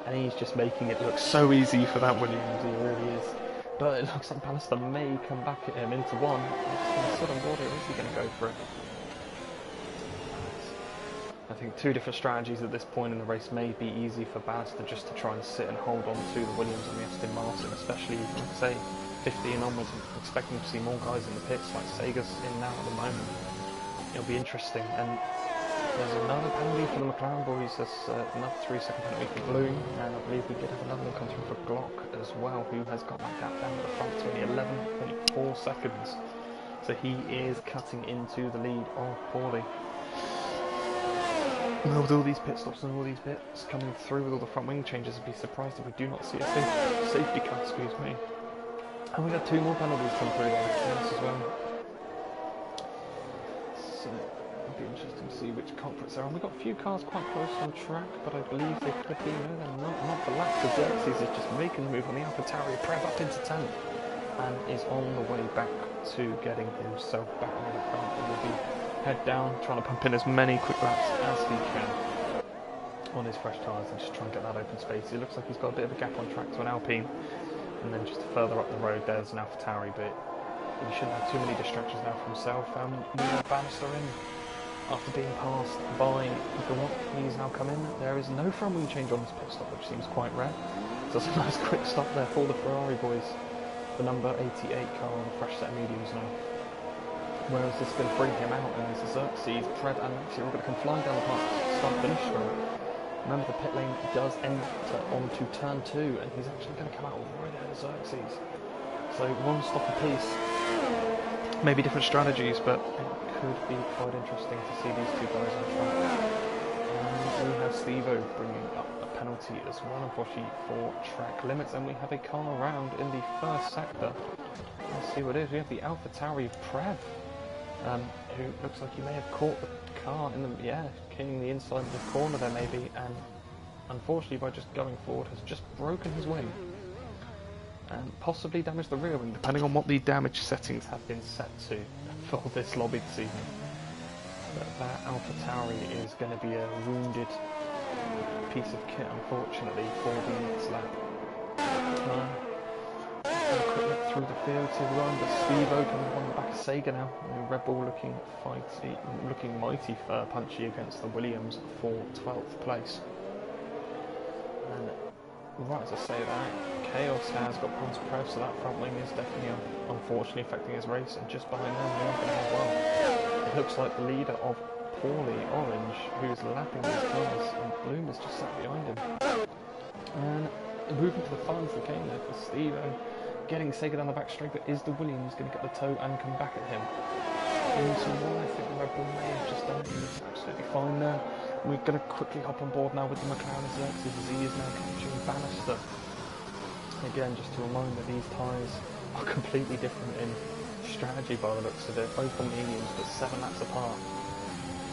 and he's just making it look so easy for that Williams, he really is. But it looks like Bannister may come back at him into one. Sort of order, is he going to go for it? I think 2 different strategies at this point in the race may be easy for Bannister, just to try and sit and hold on to the Williams and the Aston Martin, especially, like I say, 50 and onwards. I'm expecting to see more guys in the pits, like Sager's in now at the moment. It'll be interesting. And there's another penalty for the McLaren boys. There's another 3-second penalty for Bloom, and I believe we did have another one come through for Glock as well, who has got that gap down at the front to only 11.4 seconds. So he is cutting into the lead of Paulie. With all these pit stops and all these bits coming through with all the front wing changes, I'd be surprised if we do not see a safety car, excuse me. And we got 2 more penalties come through there as well. So it'll be interesting to see which culprits there are. And we've got a few cars quite close on track, but I believe they could be, no, they're not for laps. The Xerxes is just making the move on the AlphaTauri, Prev up into 10th, and is on the way back to getting himself back on the front. It will be head down, trying to pump in as many quick laps as he can on his fresh tyres and just try and get that open space. It looks like he's got a bit of a gap on track to an Alpine, and then just further up the road there's an AlphaTauri, but he shouldn't have too many distractions now for himself. We have Bannister in after being passed by Glock. He's now come in. There is no front wing change on this pit stop, which seems quite rare. So it's a nice quick stop there for the Ferrari boys. The number 88 car on the fresh set of mediums now. Whereas this is going to bring him out, and there's Xerxes, Fred and Maxi are all going to come flying down the path, start-finish straight. Remember, the pit lane does enter onto turn 2, and he's actually going to come out right ahead of Xerxes. So one stop apiece. Maybe different strategies, but it could be quite interesting to see these 2 guys on track. And we have Steve-O bringing up a penalty as well, unfortunately, for track limits, and we have a car around in the first sector. Let's see what it is. We have the AlphaTauri Prev. Who looks like he may have caught the car in the, hitting the inside of the corner there maybe, and unfortunately by just going forward has just broken his wing and possibly damaged the rear wing, depending on what the damage settings have been set to for this lobby this evening. But that AlphaTauri is going to be a wounded piece of kit, unfortunately, for the next lap. A quick look through the field to run, but Steve-O coming on the back of Sager now. Red Bull looking mighty punchy against the Williams for 12th place. And right as I say that, Chaos has got Bronze Prev, so that front wing is definitely unfortunately affecting his race, and just behind them we are going to have well. It looks like the leader of Paulie, Orange, who's lapping these cars, and Bloom is just sat behind him. And moving to the final chicane there for Steve-O. Getting Sager down the back straight, but is the Williams going to get the toe and come back at him? Into one, I think the Red Bull may have just done it. He's absolutely fine there. We're going to quickly hop on board now with the McLaren Xerxes as he is now catching Bannister. Again, just to remind that these tyres are completely different in strategy by the looks of it. Both on mediums, but 7 laps apart.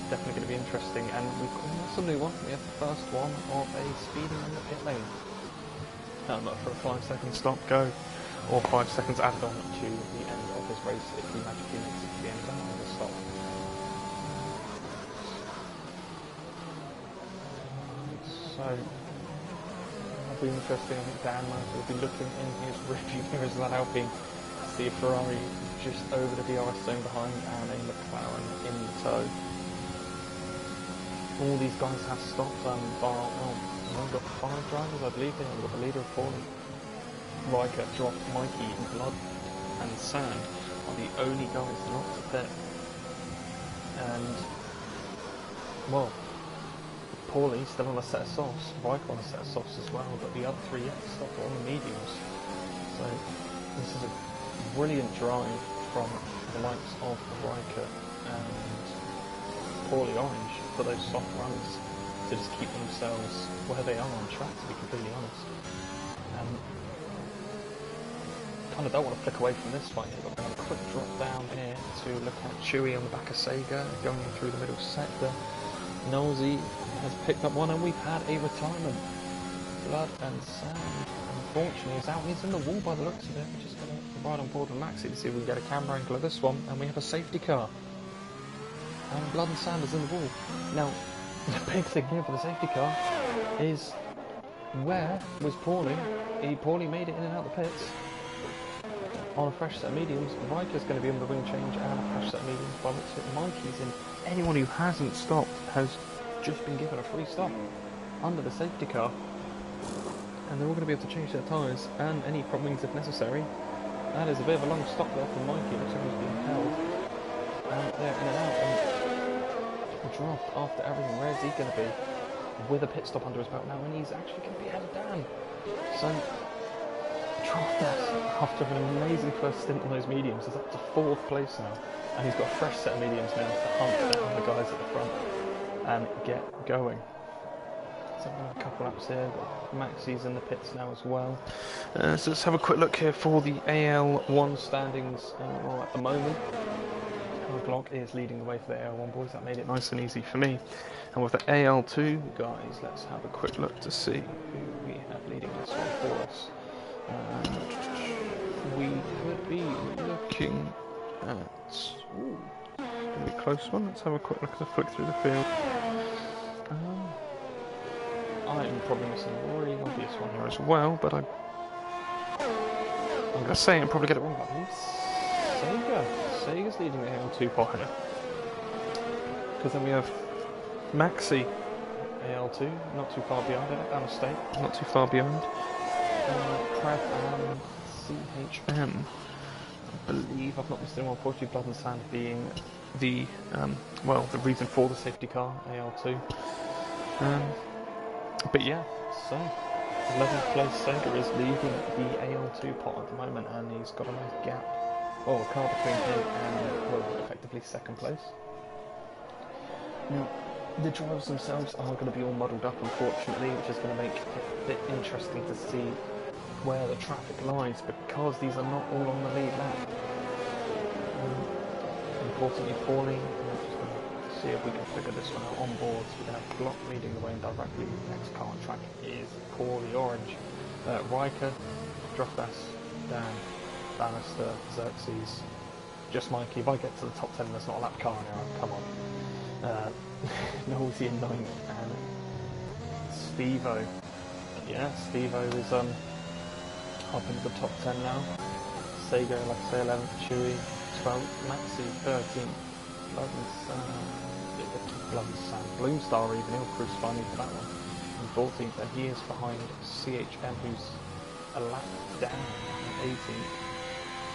It's definitely going to be interesting, and we've got a new one. We have the first one of a speeding in the pit lane. I'm not sure, a 5-second stop go, or 5 seconds added on to the end of his race if he magically makes it to the end of the stop. So it'll be interesting. I think Dan will be looking in his rearview mirror as that Alpine to see a Ferrari just over the DRS zone behind and a McLaren in the tow. All these guys have stopped, we've got 5 drivers, I believe. We've got the leader of Paulie. Riker dropped Mikey, Blood and Sand are the only guys not to pit. And, well, Paulie still on a set of softs, Riker on a set of softs as well, but the other 3 yet to stop on the mediums. So this is a brilliant drive from the likes of Riker and Paulie Orange for those soft runs to just keep themselves where they are on track, to be completely honest. Kind of don't want to flick away from this fight here, but we're going to have a quick drop down here to look at Chewy on the back of Sega going through the middle sector. Nosy has picked up one, and we've had a retirement. Blood and Sand, unfortunately, is out. He's in the wall by the looks of it. We're just going to ride on board with Maxi to see if we can get a camera angle of this one, and we have a safety car. And Blood and Sand is in the wall. Now, the big thing here for the safety car is where was Paulie? Paulie made it in and out the pits on a fresh set of mediums. Riker's going to be on the wing change and a fresh set of mediums. By the looks of it, Mikey's in. Anyone who hasn't stopped has just been given a free stop under the safety car. And they're all going to be able to change their tyres and any front wings if necessary. That is a bit of a long stop there for Mikey. It looks like he's being held. And they're in and out. And dropped after everything. Where's he going to be? With a pit stop under his belt now, and he's actually going to be headed down. So, dropped after an amazing first stint on those mediums. He's up to 4th place now, and he's got a fresh set of mediums now to hunt down the guys at the front and get going. So a couple laps here. Maxi's in the pits now as well. So let's have a quick look here for the AL1 standings. Well, at the moment, Glock is leading the way for the AL1 boys. That made it nice and easy for me. And with the AL2 guys, let's have a quick look to see who we have leading this one for us. We could be looking at... Ooh, gonna be a close one. Let's have a quick look as I flick through the field. I'm probably missing a really obvious one here as well, but I'm going to say and probably get it wrong, but Sega's leading the AL2 pot here. Because then we have Maxi, AL2, not too far behind it, down the state, not too far behind. Prav and CHM, I believe, I've not missed anyone, unfortunately, Blood and Sand being the, the reason for the safety car, AL2. But yeah, so 11th place Sega is leading the AL2 pot at the moment, and he's got a nice gap, a car between him and, effectively 2nd place. Now, the drivers themselves are going to be all muddled up, unfortunately, which is going to make it a bit interesting to see where the traffic lies, because these are not all on the lead lap. Importantly, Paulie, see if we can figure this one out on board. So we're going to have Glock leading the way, and directly the next car on track is Paulie Orange. Riker, Drofdas, Dan, Bannister, Xerxes, just Mikey. If I get to the top 10, there's not a lap car now, come on. Nosy in 9th, and Stevo. Yeah, Stevo is up into the top 10 now. Sega, like I say, 11th, Chewy, 12th, Maxi, 13th, Blood and Sand, Bloomstar even, he'll crucify me for that one. And 14th, and he is behind CHM, who's a lap down at 18th.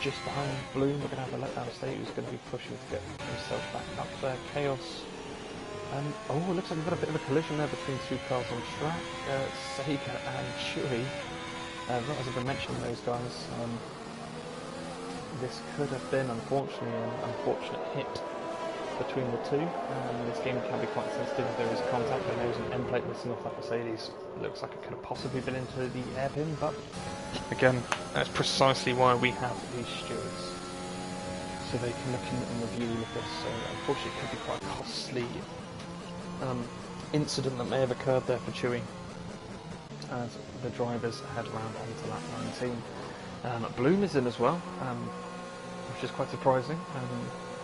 Just behind Bloom, we're going to have a letdown state who's going to be pushing to get himself back up there. Chaos. It looks like we've got a bit of a collision there between 2 cars on track. Sega and Chewy. As I've been mentioning those guys, this could have been, unfortunately, an unfortunate hit between the two. This game can be quite sensitive if there is contact. I know there's an end plate missing off that Mercedes. It looks like it could have possibly been into the airpin, but again, that's precisely why we have these stewards, so they can look in and review all of this. So unfortunately, it could be quite a costly incident that may have occurred there for Chewy, as the drivers head around onto lap 19. Bloom is in as well, which is quite surprising.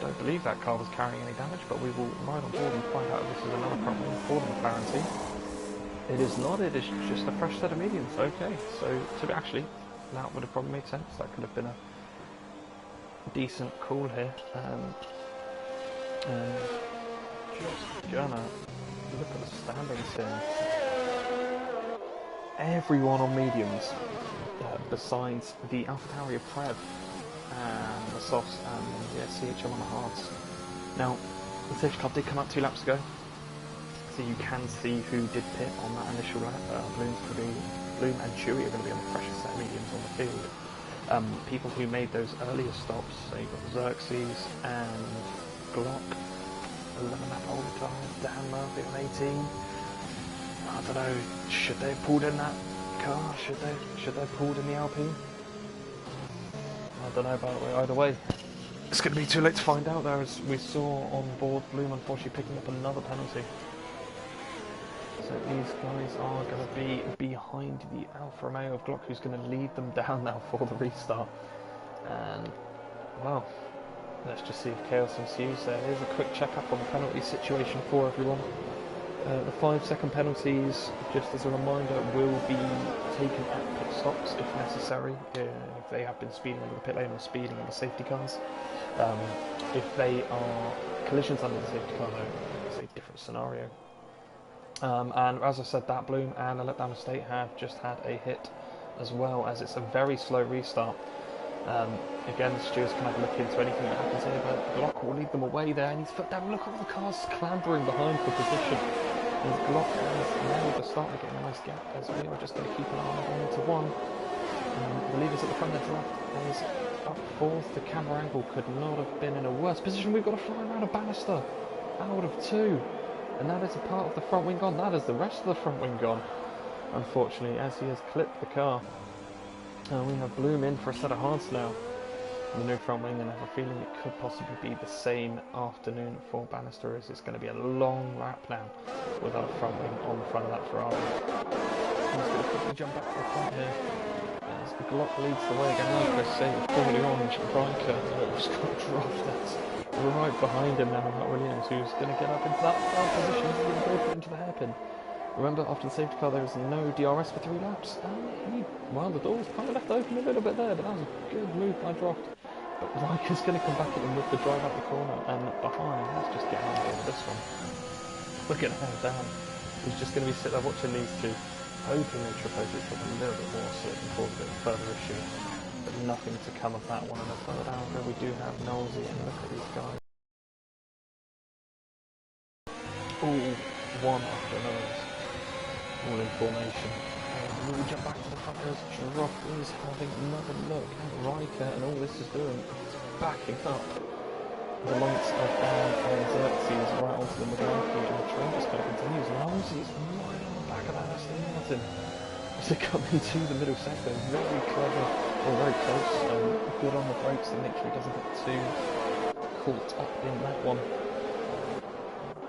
Don't believe that car was carrying any damage, but we will ride on board and find out if this is another front wing for the McLaren team. It is not, it is just a fresh set of mediums. Okay, so actually, that would have probably made sense. That could have been a decent call here. Just gonna look at the standings here. Everyone on mediums, besides the AlphaTauri Prev and the Softs and the CHL on the hards. Now, the safety car did come out 2 laps ago, so you can see who did pit on that initial lap. Bloom and Chewy are going to be on the freshest set of mediums on the field. People who made those earlier stops, so you've got Xerxes and Glock, 11 lap older time, Dan Murphy on 18. I don't know, should they have pulled in that car? Should they have pulled in the Alpine? I don't know about it. Either way, it's going to be too late to find out there, as we saw on board. Bloom unfortunately picking up another penalty. So these guys are going to be behind the Alfa Romeo of Glock, who's going to lead them down now for the restart. And, well, let's just see if chaos ensues there. Here's a quick check-up on the penalty situation for everyone. The 5-second penalties, just as a reminder, will be taken at pit stops if necessary, if they have been speeding under the pit lane or speeding under safety cars. If they are collisions under the safety car, though, it's a different scenario. And as I said, that Bloom and a letdown estate have just had a hit, as well, as it's a very slow restart. Again, the stewards can have a look into anything that happens here, but Glock will lead them away there, and he's foot down. Look at all the cars clambering behind for position. And Glock has nailed the start and getting a nice gap, as we are just going to keep an eye on into one. The leaders at the front, their draft is up 4th. The camera angle could not have been in a worse position. We've got a flying around a banister out of 2. And that is a part of the front wing gone. That is the rest of the front wing gone, unfortunately, as he has clipped the car. We have Bloom in for a set of hards now on the new front wing, and I have a feeling it could possibly be the same afternoon for Bannister, as it's going to be a long lap now without a front wing on the front of that Ferrari. He's going to quickly jump back to the front here as the Glock leads the way again. Like I say, the fully orange Riker just got dropped. That's right behind him now, Matt Williams, who's going to get up into that third position. He's going to go for it into the hairpin. Remember, after the safety car, there was no DRS for 3 laps, and the doors kind of left open a little bit there, but that was a good move by Droft. But Riker's going to come back at him with the drive out the corner, and behind, let's just get on with this one. Look at how down. He's just going to be sitting there watching these two, hoping they trip over each other a little bit more, so it can cause a bit of further issue. But nothing to come of that one. And a third angle, we do have Nosey, and look at these guys. Ooh, one after another. All in formation. And we jump back to the front as Droft is having another look at Riker, and all this is doing is backing up the likes of Dan and Xerxes right onto the middle refuge, and the train just kind of continues. Nosey's right on the back of that Aston Martin as they come into the middle sector. Very clever, or very close, and good on the brakes to make sure he doesn't get too caught up in that one.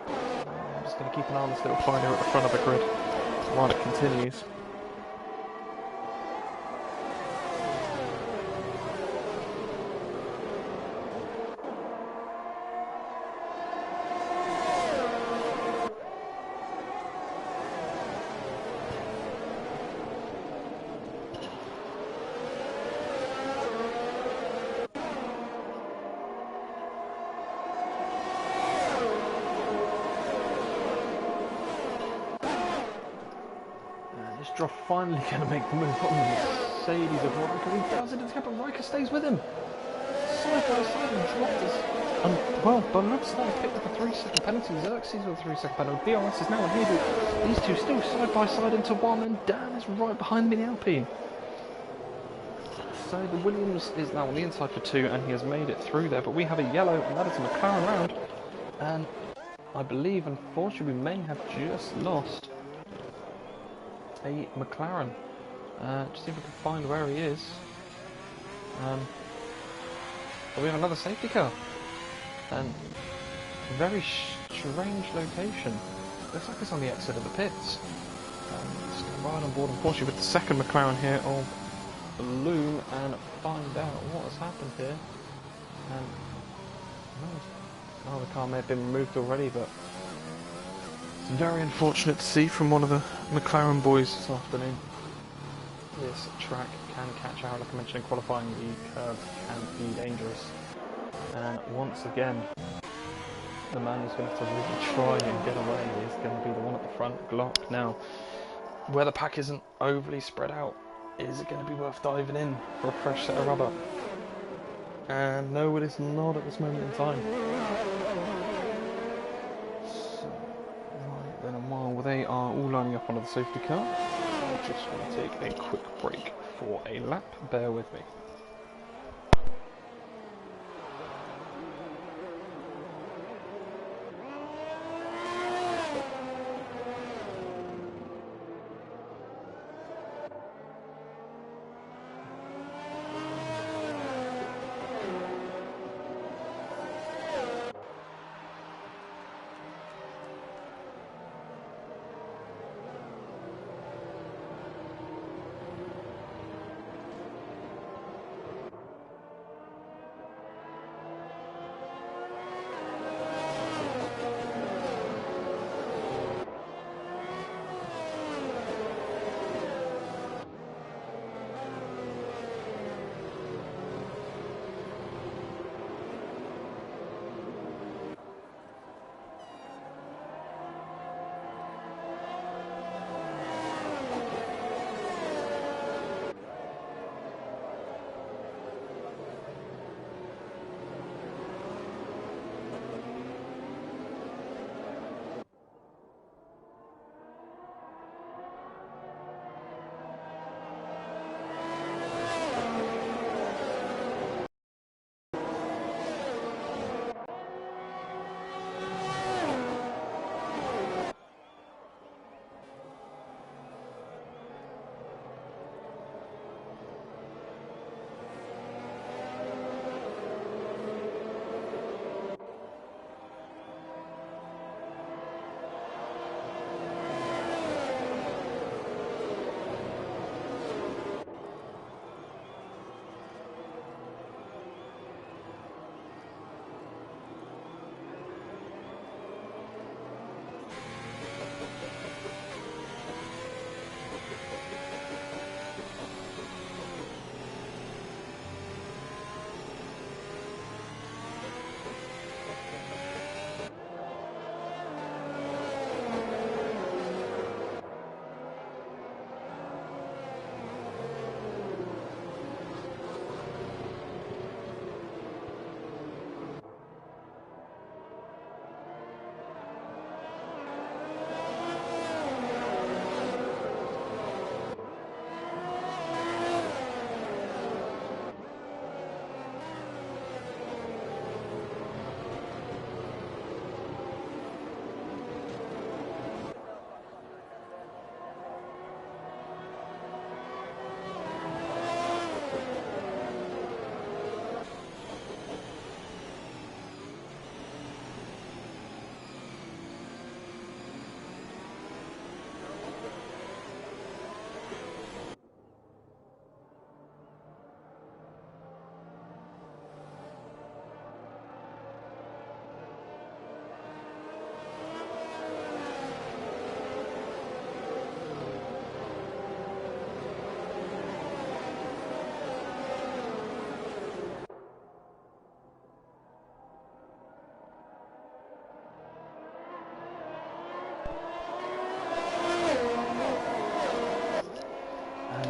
I'm just going to keep an eye on this little fire at the front of the grid while it continues. Droft finally going to make the move on the Mercedes of Riker. He does it, but Riker stays with him. Side by side, and Droft is... well, by the looks of that, he picked up a 3-second penalty. Xerxes with a 3-second penalty. DRS is now on here. These two still side by side into one, and Dan is right behind them in the Alpine. So the Williams is now on the inside for 2, and he has made it through there. But we have a yellow, and that is a McLaren round. And I believe, unfortunately, we may have just lost a McLaren. Just see if we can find where he is. But we have another safety car. And very strange location. Looks like it's on the exit of the pits. Just going to ride on board, unfortunately, with the second McLaren here of Bloom and find out what has happened here. The car may have been removed already, but it's very unfortunate to see from one of the McLaren boys this afternoon. This track can catch out, like I mentioned in qualifying, the curve can be dangerous. And once again, the man who's going to have to really try and get away is going to be the one at the front, Glock. Now, where the pack isn't overly spread out, is it going to be worth diving in for a fresh set of rubber? And no, it is not at this moment in time. So, right then, and while they are all lining up under the safety car, I just want to take a quick break for a lap. Bear with me.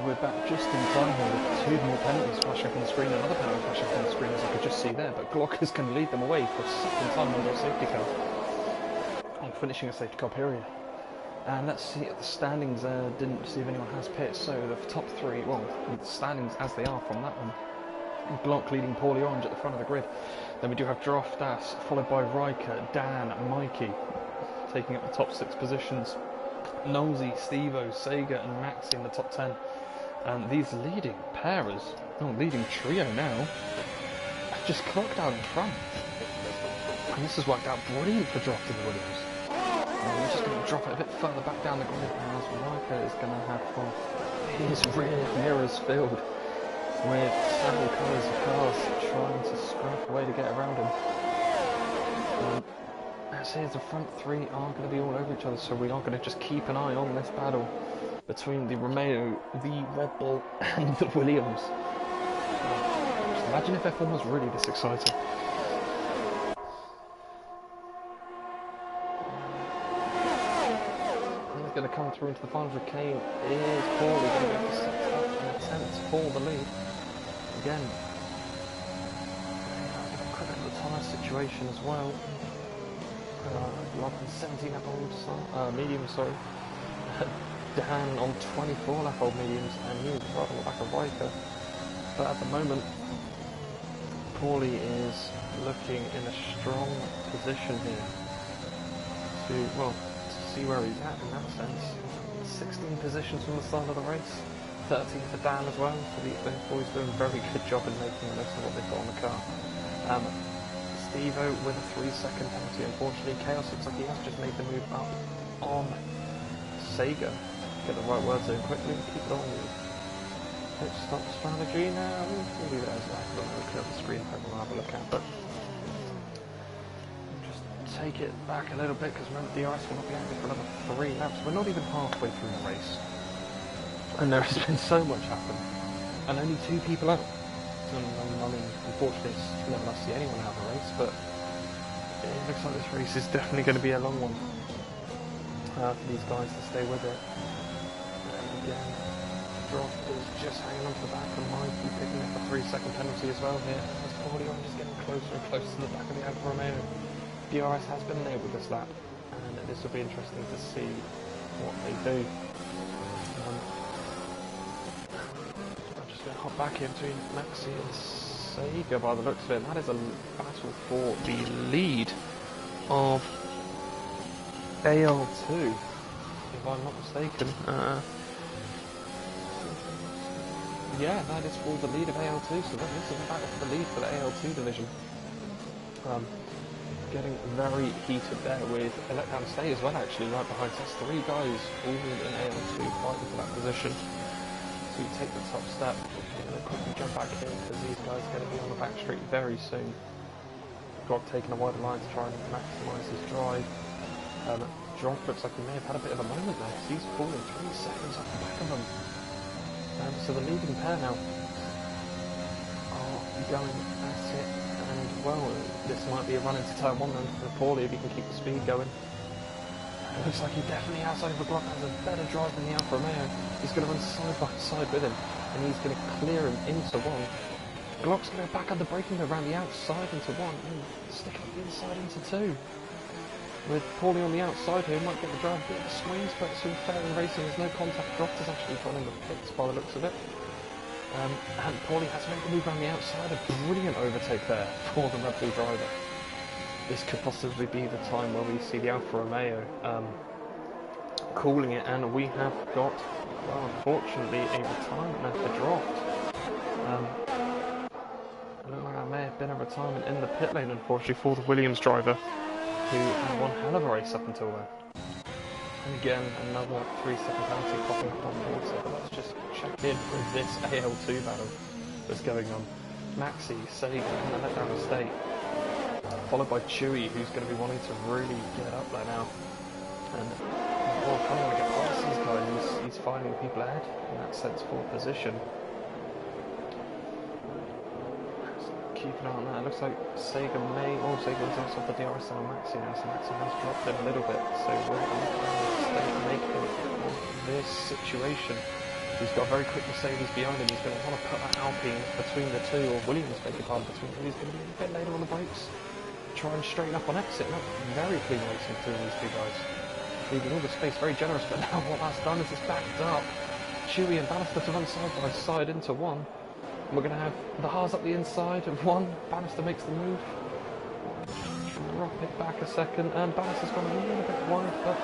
We're back just in time here with two more penalties flashing up on the screen, another penalty flashing up on the screen as I could just see there, but Glock is going to lead them away for a second time under a safety car. I'm finishing a safety car period. And let's see at the standings, didn't see if anyone has pits, so the top three, well, the standings as they are from that one. Glock leading Paulie Orange at the front of the grid. Then we do have Droftas, followed by Riker, Dan, Mikey, taking up the top 6 positions. Nosey, Stevo, Sega and Maxi in the top 10. And these leading pairers, leading trio now, have just clocked out in front. And this has worked out brilliant for Drofty and Williams. We're just going to drop it a bit further back down the grid as Riker is going to have his rear mirrors filled with several colours of cars trying to scrap away to get around him. As here is the front three are going to be all over each other, so we are going to just keep an eye on this battle between the Romeo, the Red Bull, and the Williams. Just imagine if F1 was really this exciting. He's going to come through into the final chicane. Is poorly going to get set up and attempt for the lead. Again, credit the tyre situation as well. Lap on 17 lap old mediums, sorry. Dan on 24 lap old mediums, and he is right on the back of Riker. But at the moment, Paulie is looking in a strong position here to see where he's at in that sense. 16 positions from the start of the race, 13 for Dan as well, so these boys doing a very good job in making the most of what they've got on the car. Stevo with a 3-second penalty, unfortunately. Chaos looks like he has just made the move up on Sega. Get the right words in quickly, keep it on you. Pit stop strategy now. We'll leave it as that. We'll look at the screen, we'll have a look at, but just take it back a little bit, because remember DRS will not be active for another 3 laps. We're not even halfway through the race, and there has been so much happen, and only 2 people out. I mean, unfortunately, it's never nice to see anyone have a race, but it looks like this race is definitely going to be a long one for these guys to stay with it. And again, Drop is just hanging on to the back of Mikey, picking up a 3-second penalty as well here. As Paulie on just getting closer and closer to the back of the Alfa Romeo. DRS has been enabled this lap, and this will be interesting to see what they do. Hop back in between Maxi and Sega by the looks of it. That is a battle for the lead of AL2, if I'm not mistaken. Yeah, that is for the lead of AL2, so this is a battle for the lead for the AL2 division. Getting very heated there with a letdown stay as well, actually, right behind us. 3 guys all in AL2 fighting for that position. To take the top step. I'm going to quickly jump back in because these guys are going to be on the back street very soon. Glock taking a wider line to try and maximise his drive. Drop looks like he may have had a bit of a moment there because he's falling 3 seconds off the back of him. So the leading pair now are going at it, and well, this might be a run into turn 1 then for Paulie if he can keep the speed going. It looks like he definitely has over Glock, has a better drive than the Alfa Romeo. He's going to run side by side with him, and he's going to clear him into 1. Glock's going to go back under braking around the outside into 1, and stick up the inside into 2. With Paulie on the outside here, might get the drive, a bit of a squeeze, but it's all fair in racing. There's no contact. Droft has actually gone in the pits by the looks of it. And Paulie has made the move around the outside. A brilliant overtake there for the Red Bull driver. This could possibly be the time where we see the Alfa Romeo calling it, and we have got, well, unfortunately, a retirement now for Droft. It looked like that may have been a retirement in the pit lane, unfortunately, for the Williams driver, who had one hell of a race up until then. And again, another 3-second penalty popping up on board, so let's just check in with this AL2 battle that's going on. Maxi, Sega, and the letdown mistake. Followed by Chewy, who's going to be wanting to really get up there now. And well, kind of want to get past these guys. He's finding people ahead in that sensible position. Just keep an eye on that. It looks like Sega Sega was off the DRS on Maxi now, so Maxi has dropped in a little bit. So we're going to make this situation. He's got a very quick Mercedes behind him. He's going to want to put that Alpine between the 2, or Williams, beg your pardon, between them. He's going to be a bit later on the brakes. Try and straighten up on exit. Not very clean racing between these 2 guys. Leaving all the space, very generous, but now what that's done is it's backed up Chewy and Bannister to run side by side into 1. And we're going to have the Haas up the inside of 1. Bannister makes the move. Drop it back a second, and Bannister's gone a little bit wide, but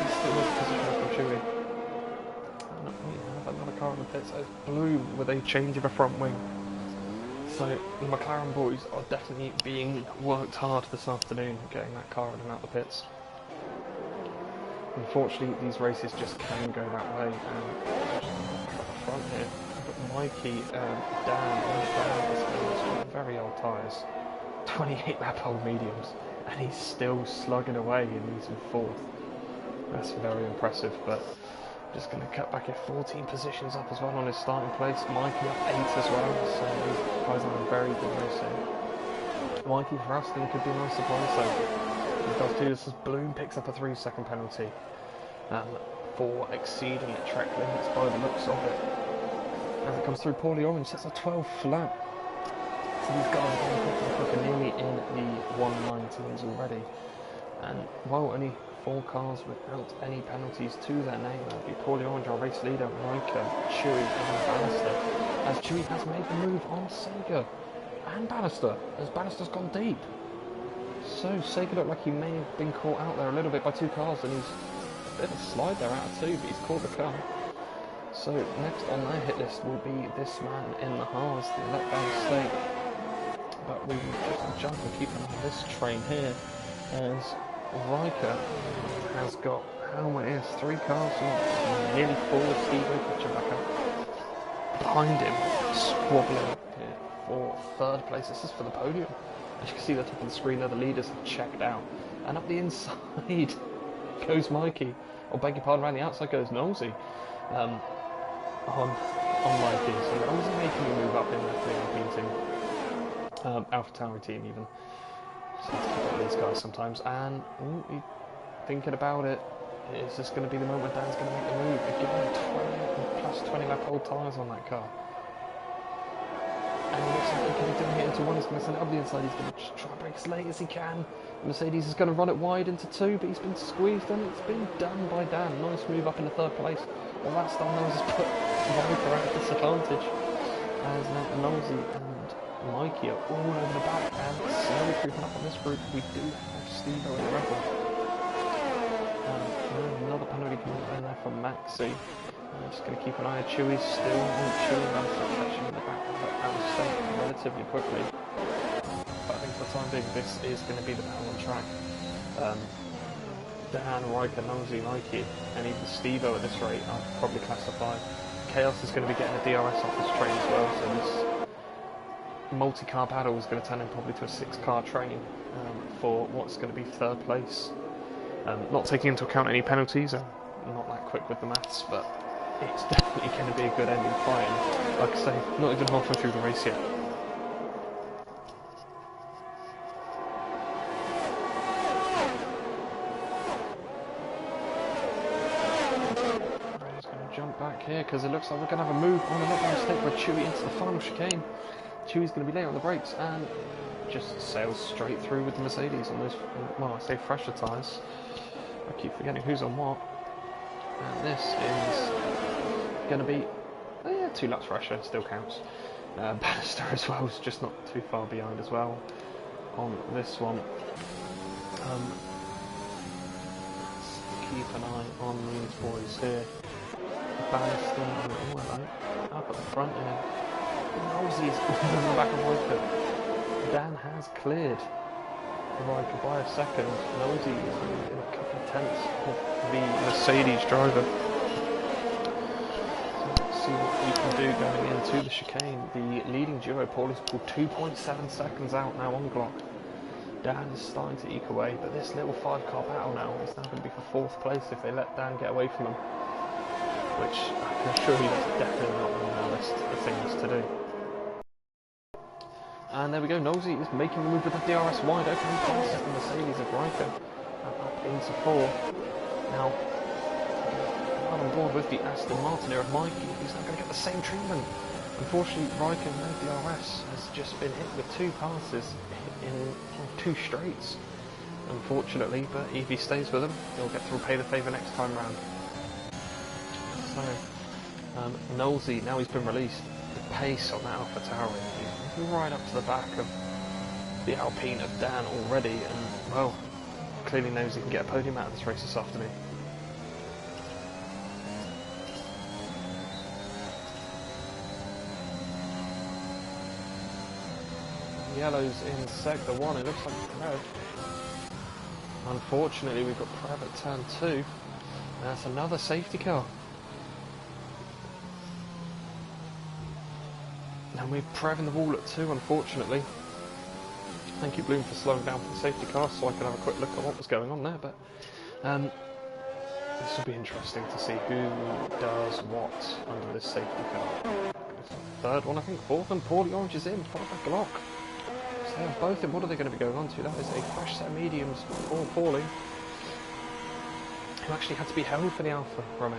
he's still in position from Chewy. And we have another car in the pits. It's blue with a change of a front wing. So the McLaren boys are definitely being worked hard this afternoon, getting that car in and out the pits. Unfortunately, these races just can go that way. At the front here, but Mikey and Dan on the ground, very old tyres, 28 lap old mediums. and he's still slugging away and he's in 4th. That's very impressive, but just going to cut back at 14 positions up as well on his starting place. Mikey up 8 as well, so these guys are in a very good race here. Mikey for us then could be a nice surprise, so he does do this as Bloom picks up a 3-second penalty for exceeding track limits by the looks of it. As it comes through, Paulie Orange sets a 12 flat. So these guys are nearly in the 119s already. And well, only 4 cars without any penalties to their name. That'll be Paulie Orange, our race leader, Riker, Chewy and Bannister. As Chewy has made the move on Sega and Bannister, as Bannister's gone deep. So Sega looked like he may have been caught out there a little bit by 2 cars, and he's a bit of a slide there out of 2, but he's caught the car. So next on their hit list will be this man in the Haas, the letdown state. But we will just jump and keep an eye on this train here, as Riker has got, how many is 3 cars, nearly 4, Steve pitching back up behind him, squabbling here for 3rd place. This is for the podium. As you can see at the top of the screen there, the leaders have checked out, and up the inside goes Mikey, or beg your pardon, around the outside goes Nosey on Mikey. So Nosey making a move up in the Alpine team, AlphaTauri team even. So these guys sometimes, and thinking about it, is this going to be the moment Dan's going to make the move? Again, 20 lap old tyres on that car. And it looks like he could be doing it into 1. He's going to send it up the inside. He's going to just try and break as late as he can. Mercedes is going to run it wide into 2, but he's been squeezed, and it's been done by Dan. Nice move up in the 3rd place. Well, that's done. Nose has put Riker at disadvantage. As now Nosey and Mikey are all over the back, and slowly creeping up on this group. We do have Steve in the Rebel. Another penalty coming in there from Maxi. I'm just going to keep an eye on Chewy still, and Chewy runs the catching in the back out of state relatively quickly. But I think for the time being, this is going to be the battle on track. Dan, Riker, Nosey, Mikey, and even Steve-O at this rate are probably classified. Chaos is going to be getting a DRS off this train as well, so this multi-car battle is going to turn in probably to a 6-car train for what's going to be 3rd place. Not taking into account any penalties, I'm not that quick with the maths, but it's definitely going to be a good ending fight. And like I say, not even halfway through the race yet. I'm just going to jump back here because it looks like we're going to have a move on the letdown mistake with Chewy into the final chicane. Chewy's going to be late on the brakes and just sails straight through with the Mercedes on those, well, I say fresher tyres. I keep forgetting who's on what. And this is going to be 2 laps fresher, still counts. Bannister as well is just not too far behind as well on this one. Let's keep an eye on these boys here. Bannister, oh hello, up at the front here. Nosey is in the back of Riker. Dan has cleared Riker by a second. Nosey is in a couple of tenths of the Mercedes driver. So let's see what we can do going into the chicane. The leading duo, Paulie's pulled 2.7 seconds out now on Glock. Dan is starting to eke away, but this little 5-car battle now is now going to be for 4th place if they let Dan get away from them. Which I can assure you that's definitely not on their list of things to do. And there we go, Nosey is making the move with the DRS wide open. He passes the Mercedes of Riker up into 4. Now, right on board with the Aston Martin here of Mikey, who's not going to get the same treatment. Unfortunately, Riker, no DRS, has just been hit with 2 passes in 2 straights. Unfortunately, but if he stays with them, he'll get to repay the favour next time round. So, Nosey, now he's been released, the pace on that AlphaTauri is right up to the back of the Alpine of Dan already, and well, clearly knows he can get a podium out of this race this afternoon. Yellow's in sector 1, it looks like Prev. Unfortunately, we've got Prev at turn 2, and that's another safety car. And we're Prev in the wall at 2, unfortunately. Thank you, Bloom, for slowing down for the safety car so I could have a quick look at what was going on there. But this will be interesting to see who does what under this safety car. Third one, I think, fourth, and Paulie Orange is in, followed by Glock. So they are both in. What are they going to be going on to? That is a fresh set of mediums for Paulie, who actually had to be held for the Alfa Romeo.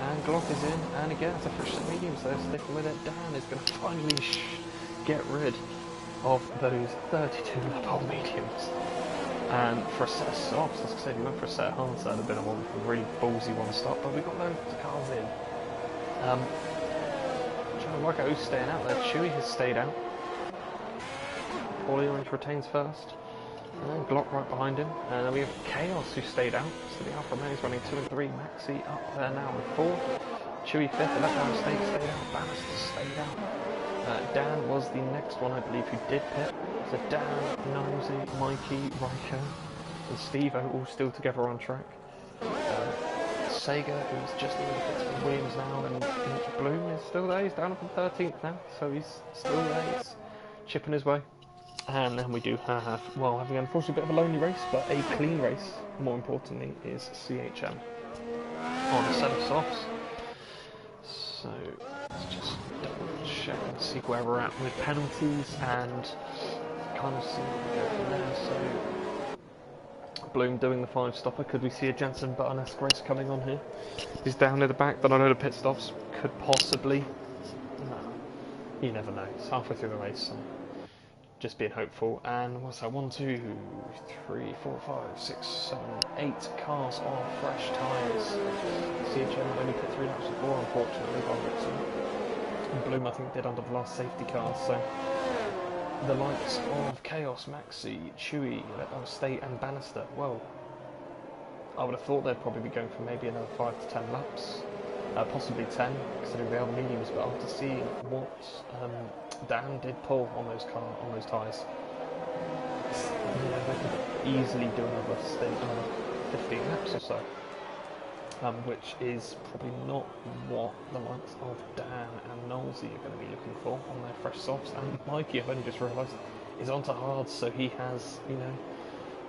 And Glock is in, and again it's a fresh set of mediums, so they're sticking with it. Dan is going to finally get rid of those 32 lap hole mediums. And for a set of softs, as I said, we went for a set of hards. That would have been a really ballsy one stop, but we got loads of cars in. Trying to work out who's staying out there. Chewy has stayed out. Paulie Orange retains first. And Glock right behind him. And then we have Chaos who stayed out. So the Alfa Romeo is running 2 and 3. Maxi up there now with 4. Chewy fifth. The left-hand stayed out. Bannister stayed out. Dan was the next one, I believe, who did pit. So Dan, Nosey, Mikey, Riker, and Steve-O all still together on track. Sega, who's just in the pits for Williams now, and Bloom is still there. He's down from 13th now, so he's still there. He's chipping his way. And then we do have, well, having unfortunately a bit of a lonely race, but a clean race, more importantly, is CHM on a set of softs. So let's just double check and see where we're at with penalties and kind of see what we go from there. So Bloom doing the 5-stopper. Could we see a Jensen Button-esque race coming on here? He's down near the back, but I know the pit stops could possibly. No, you never know. It's halfway through the race, so just being hopeful. And what's that? 1, 2, 3, 4, 5, 6, 7, 8 cars on fresh tyres. CHM only put 3 laps before, unfortunately, by Dixon. And Bloom, I think, did under the last safety car. So the likes of Chaos, Maxi, Chewy, State, and Bannister. Well, I would have thought they'd probably be going for maybe another 5 to 10 laps. Possibly 10, considering they are the mediums, but after seeing what Dan did pull on those tyres, they could easily do another 15 laps or so, which is probably not what the likes of Dan and Knowlesy are going to be looking for on their fresh softs. And Mikey, I've only just realised, is onto hards, so he has,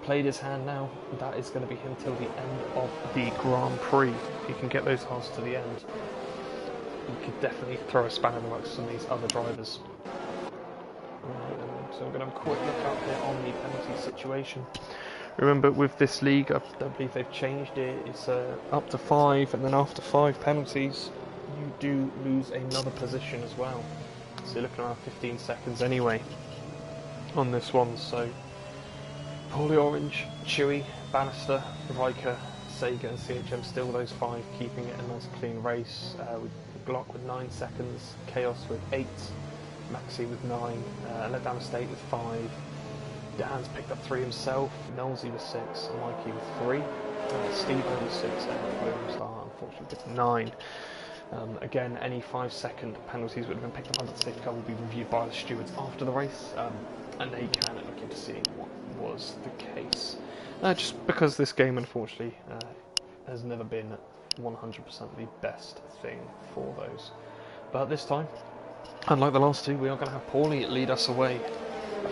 played his hand now. That is going to be him till the end of the Grand Prix. If he can get those hards to the end, he could definitely throw a spanner in the works to some of these other drivers. So I'm going to have a quick look up here on the penalty situation. Remember, with this league, I don't believe they've changed it. It's up to 5, and then after 5 penalties, you do lose another position as well. So you're looking around 15 seconds anyway on this one. So Paulie Orange, Chewy, Bannister, Riker, Sega, and CHM still those 5, keeping it a nice clean race. With Glock with 9 seconds, Chaos with 8, Maxi with 9, Let Down State with 5. Dan's picked up 3 himself, Knowlesy with 6, and Mikey with 3. Steve with 6, and Williams unfortunately with 9. Again, any 5-second penalties would have been picked up under the safety car will be reviewed by the stewards after the race, and they can look into seeing what was the case. Just because this game, unfortunately, has never been 100% the best thing for those. But this time, unlike the last 2, we are going to have Paulie lead us away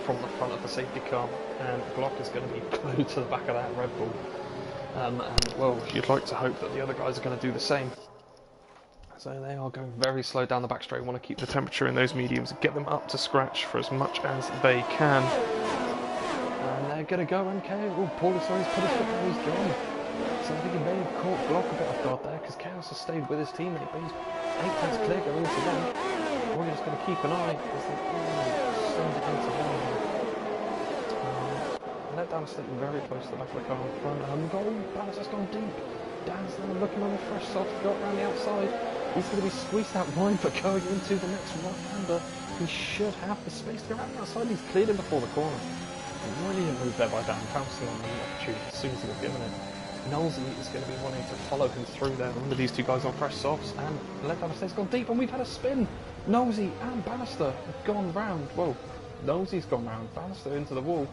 from the front of the safety car, and Glock is going to be glued to the back of that Red Bull. And, well, you'd like to hope that the other guys are going to do the same. So they are going very slow down the back straight. Want to keep the temperature in those mediums and get them up to scratch for as much as they can. And they're going to go, and Paul Sawyer's put his foot down, he's gone. So I think he may have caught Glock a bit off guard there, because Chaos has stayed with his teammate, but he's 8 tenths clear going into them. We're just going to keep an eye as they send it into them. Let Down State very close to the back of the car in front, and Balance has gone deep. Dan's now looking on the fresh soft, got around the outside. He's going to be squeezed out wide, but going into the next right-hander, he should have the space to go around the outside. He's cleared him before the corner. Brilliant move there by Dan, pouncing on the opportunity as soon as he was given it. Knowlesy is going to be wanting to follow him through there under these 2 guys on fresh softs, and Let Down State's gone deep, and we've had a spin. Knowlesy and Bannister have gone round. Well, Knowlesy's gone round, Bannister into the wall.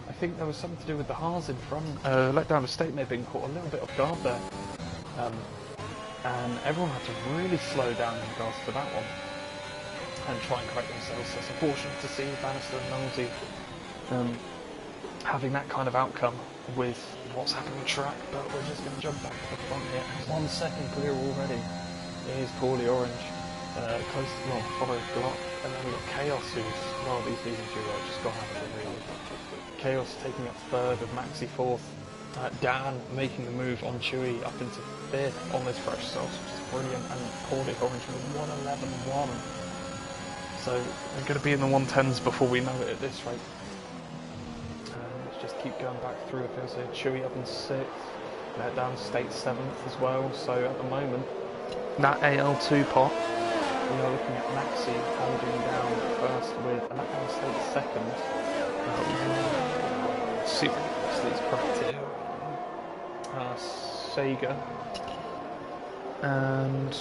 I think there was something to do with the Haas in front. Let Down State may have been caught a little bit off guard there. And everyone had to really slow down in regards to that one and try and correct themselves. So it's unfortunate to see Bannister and Knowlesy having that kind of outcome with what's happening on track, but we're just going to jump back to the front here. 1 second clear already. It is poorly orange. Close to, well, followed Glock, and then we've got Chaos, who's, well, these two are just got to have it really. Chaos taking up third with Maxi fourth. Dan making the move on Chewy up into fifth on this fresh sauce, which is brilliant, and poorly orange with 1:11.1. So we're going to be in the 110s before we know it at this rate. Let's just keep going back through the field. So Chewy up in sixth, let down State seventh as well. So at the moment, that AL2 pot, we are looking at Maxi holding down first with Letdown State second. See State's correct here. Sega. And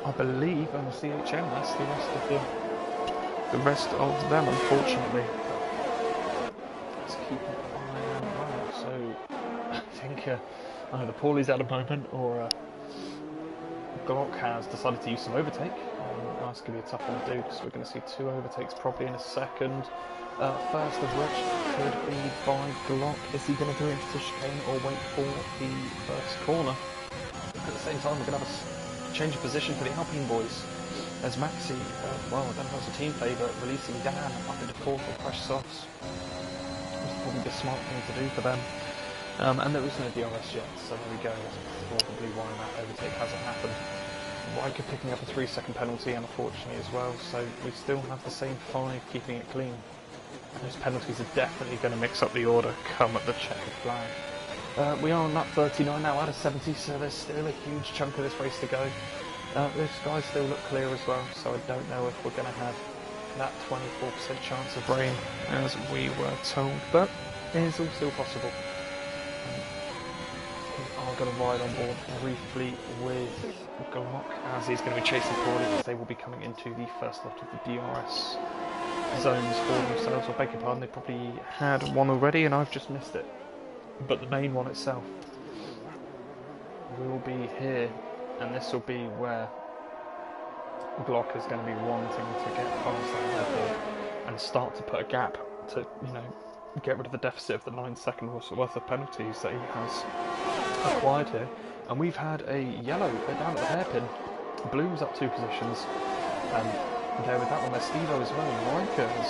I believe on the CHM, that's the rest of them, unfortunately. Let's keep an eye on that. So I think either Paulie's at a moment or Glock has decided to use some overtake. That's going to be a tough one to do because we're going to see 2 overtakes probably in a second. First of which could be by Glock. Is he going to do it into the chicane or wait for the first corner? At the same time, we're going to have a change of position for the Alpine boys. As Maxi, well, I don't know if that's a team play, but releasing Dan up into fourth with fresh softs was probably the smart thing to do for them. And there is no DRS yet, so there we go. That's probably why that overtake hasn't happened. Riker picking up a 3-second penalty, unfortunately, as well, so we still have the same 5 keeping it clean. Those penalties are definitely going to mix up the order come at the checkered flag. We are on lap 39 now out of 70, so there's still a huge chunk of this race to go. This guys still look clear as well, so I don't know if we're going to have that 24% chance of rain as we were told, but it is all still possible. We are going to ride on board briefly with Glock as he's going to be chasing Paulie as they will be coming into the first lot of the DRS zones for themselves. I beg your pardon, they probably had one already and I've just missed it. But the main one itself will be here, and this will be where Glock is going to be wanting to get past that level and start to put a gap to, you know, get rid of the deficit of the 9 seconds worth of penalties that he has acquired here. And we've had a yellow down at the hairpin. Bloom's up 2 positions, and there with that one, there's Steve-O as well. Riker has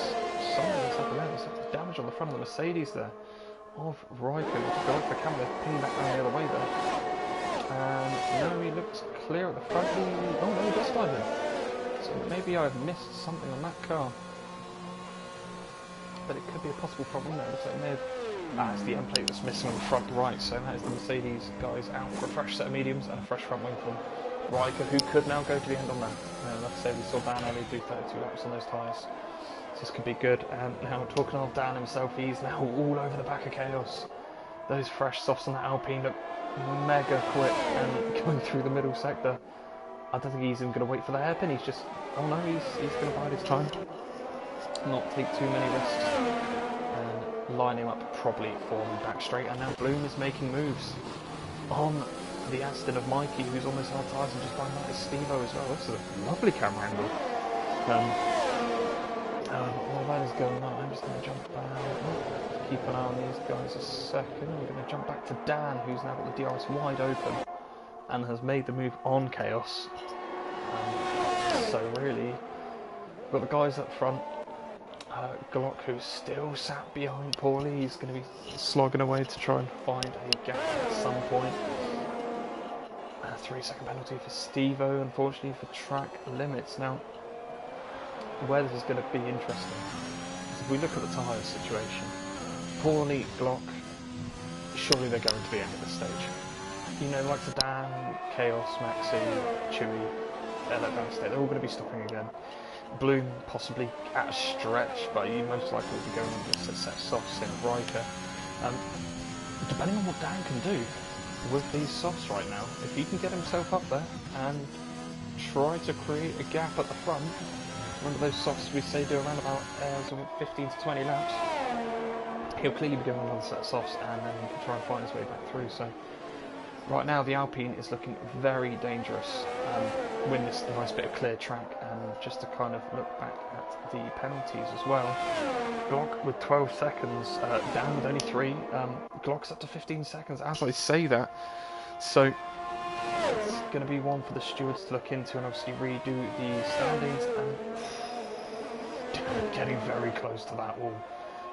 something there's damage on the front of the Mercedes there of Riker. Go for camera, pinning back down the other way there. And no, he looks clear at the front. Oh no, he does dive in. So maybe I've missed something on that car. But it could be a possible problem there. So it may have, that's the end plate that's missing on the front right. So that is the Mercedes guys out for a fresh set of mediums and a fresh front wing from Riker, who could now go to the end on that. Like I say, we saw Dan earlier do 32 laps on those tyres. So this could be good. And now talking of Dan himself, he's now all over the back of Chaos. Those fresh softs on that Alpine look mega quick and going through the middle sector. I don't think he's even going to wait for the hairpin. He's just, oh no, he's going to bide his time. Not take too many risks. And line him up probably for the back straight. And now Bloom is making moves on the Aston of Mikey, who's on those hard tyres, and just behind that is Steve-O as well. That's a lovely camera angle. While that is going on, I'm just going to jump back. Keep an eye on these guys a second. We're going to jump back to Dan, who's now got the DRS wide open and has made the move on Chaos. So really, we've got the guys up front. Glock, who's still sat behind Paulie, he's going to be slogging away to try and find a gap at some point. A 3-second penalty for Steve-O, unfortunately, for track limits. Now, where this is going to be interesting is if we look at the tyre situation. Paulie, Glock, surely they're going to be end at this stage. You know, like to Dan, Chaos, Maxi, Chewy, Letdown State, they're all going to be stopping again. Bloom possibly at a stretch, but you most likely will be going on this set softs in Riker. Depending on what Dan can do with these softs right now, if he can get himself up there and try to create a gap at the front, remember those softs we say do around about 15 to 20 laps, he'll clearly be going on another set of softs and then he can try and find his way back through. So Right now, the Alpine is looking very dangerous. Win this nice bit of clear track, and just to kind of look back at the penalties as well. Glock with 12 seconds, down with only 3. Glock's up to 15 seconds as I say that. So it's going to be one for the stewards to look into and obviously redo the standings, and getting very close to that wall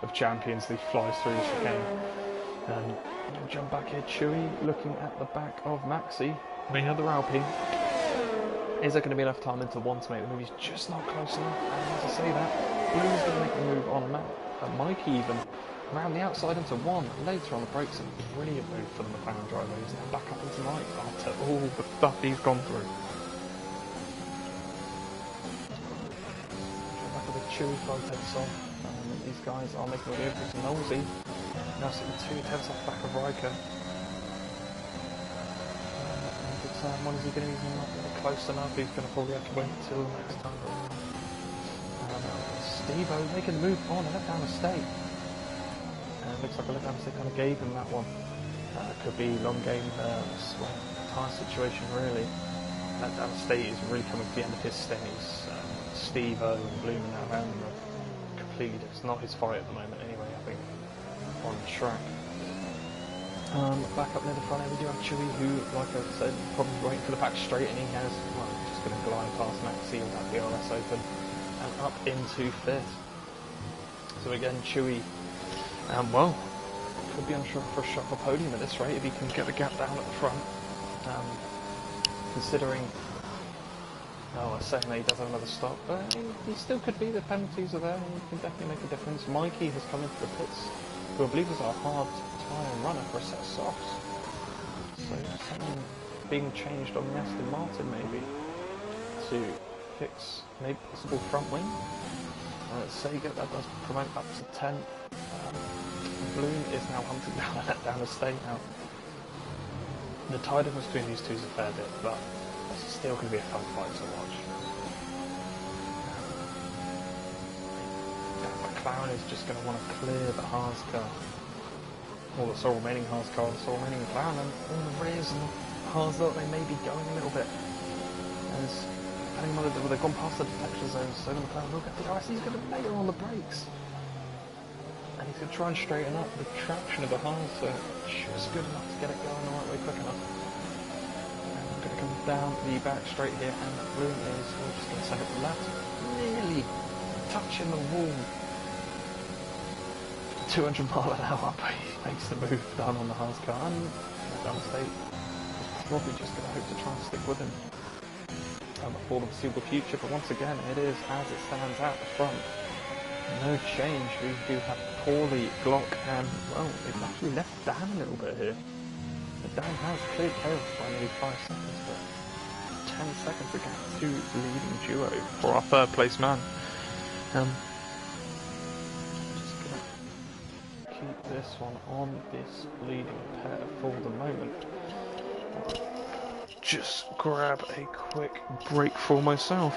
of champions. He flies through the chicane. Jump back here, Chewy looking at the back of Maxi, the other Alpine. Is there going to be enough time into one to make the move? He's just not close enough, and as I say that, Blue's going to make the move on Mikey even, around the outside into 1, later on the brakes, a brilliant move for the McLaren driver. He's now back up into Mike after all the stuff he's gone through. Back with a Chewy fly takes on. These guys are making all the efforts, and Nosey now sitting 2 tenths off the back of Riker. When is he going to be not close enough? He's going to probably have to wait until next time. Steve-O making the move on a let down mistake. Looks like a let down mistake kind of gave him that one. Could be long game, tyre situation really. Let down mistake is really coming to the end of his stays. Steve-O and Bloom are now around him completely. It's not his fight at the moment anyway, I think, on the track. Back up near the front end we do have Chewy, who, like I said, probably waiting for the back straight, and he has, well, just going to glide past Maxi with that DRS open and up into 5th. So again, Chewy, well, could be on for a shot for podium at this rate if he can get the gap down at the front. Considering, I was saying that he does have another stop, but he still could be. The penalties are there, and he can definitely make a difference. Mikey has come into the pits, who I believe was our hard tyre runner for a set of softs. So something being changed on the Aston Martin maybe to fix maybe possible front wing. Sega, that does promote up to 10. Bloom is now hunting down a let down a state now. The tyre difference between these two is a fair bit, but it's still going to be a fun fight to watch. McLaren is just going to want to clear the Haas car. All the sole remaining Haas car, the sole remaining McLaren, and all the rears and the Haas look, they may be going a little bit. As depending on whether they've gone past the detection zones, so the McLaren will get the ice. He's going to nail on the brakes. And he's going to try and straighten up the traction of the Haas, so just good enough to get it going the right way quick enough. And I'm going to come down the back straight here, and Bloom is just going to send it to left, nearly touching the wall. 200 mile an hour, but he makes the move down on the Haas car, and down state is probably just going to hope to try and stick with him for the foreseeable future. But once again, it is as it stands out the front. No change. We do have Paulie, Glock, and, well, it's actually left Dan a little bit here. But Dan has cleared chaos by nearly 5 seconds, but 10 seconds to get to the leading duo for our third place man. Keep this one on this leading pair for the moment. Just grab a quick break for myself.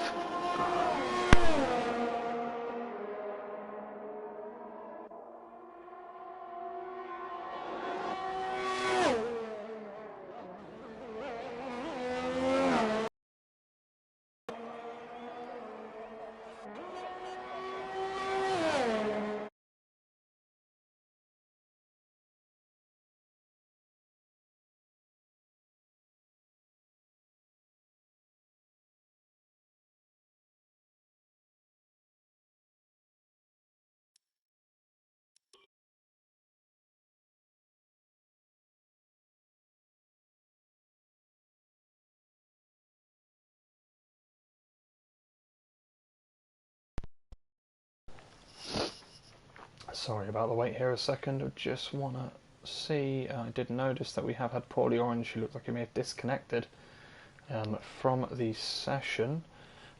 Sorry about the wait here a second. I just want to see, I did notice that we have had Paulie Orange, who looks like he may have disconnected from the session.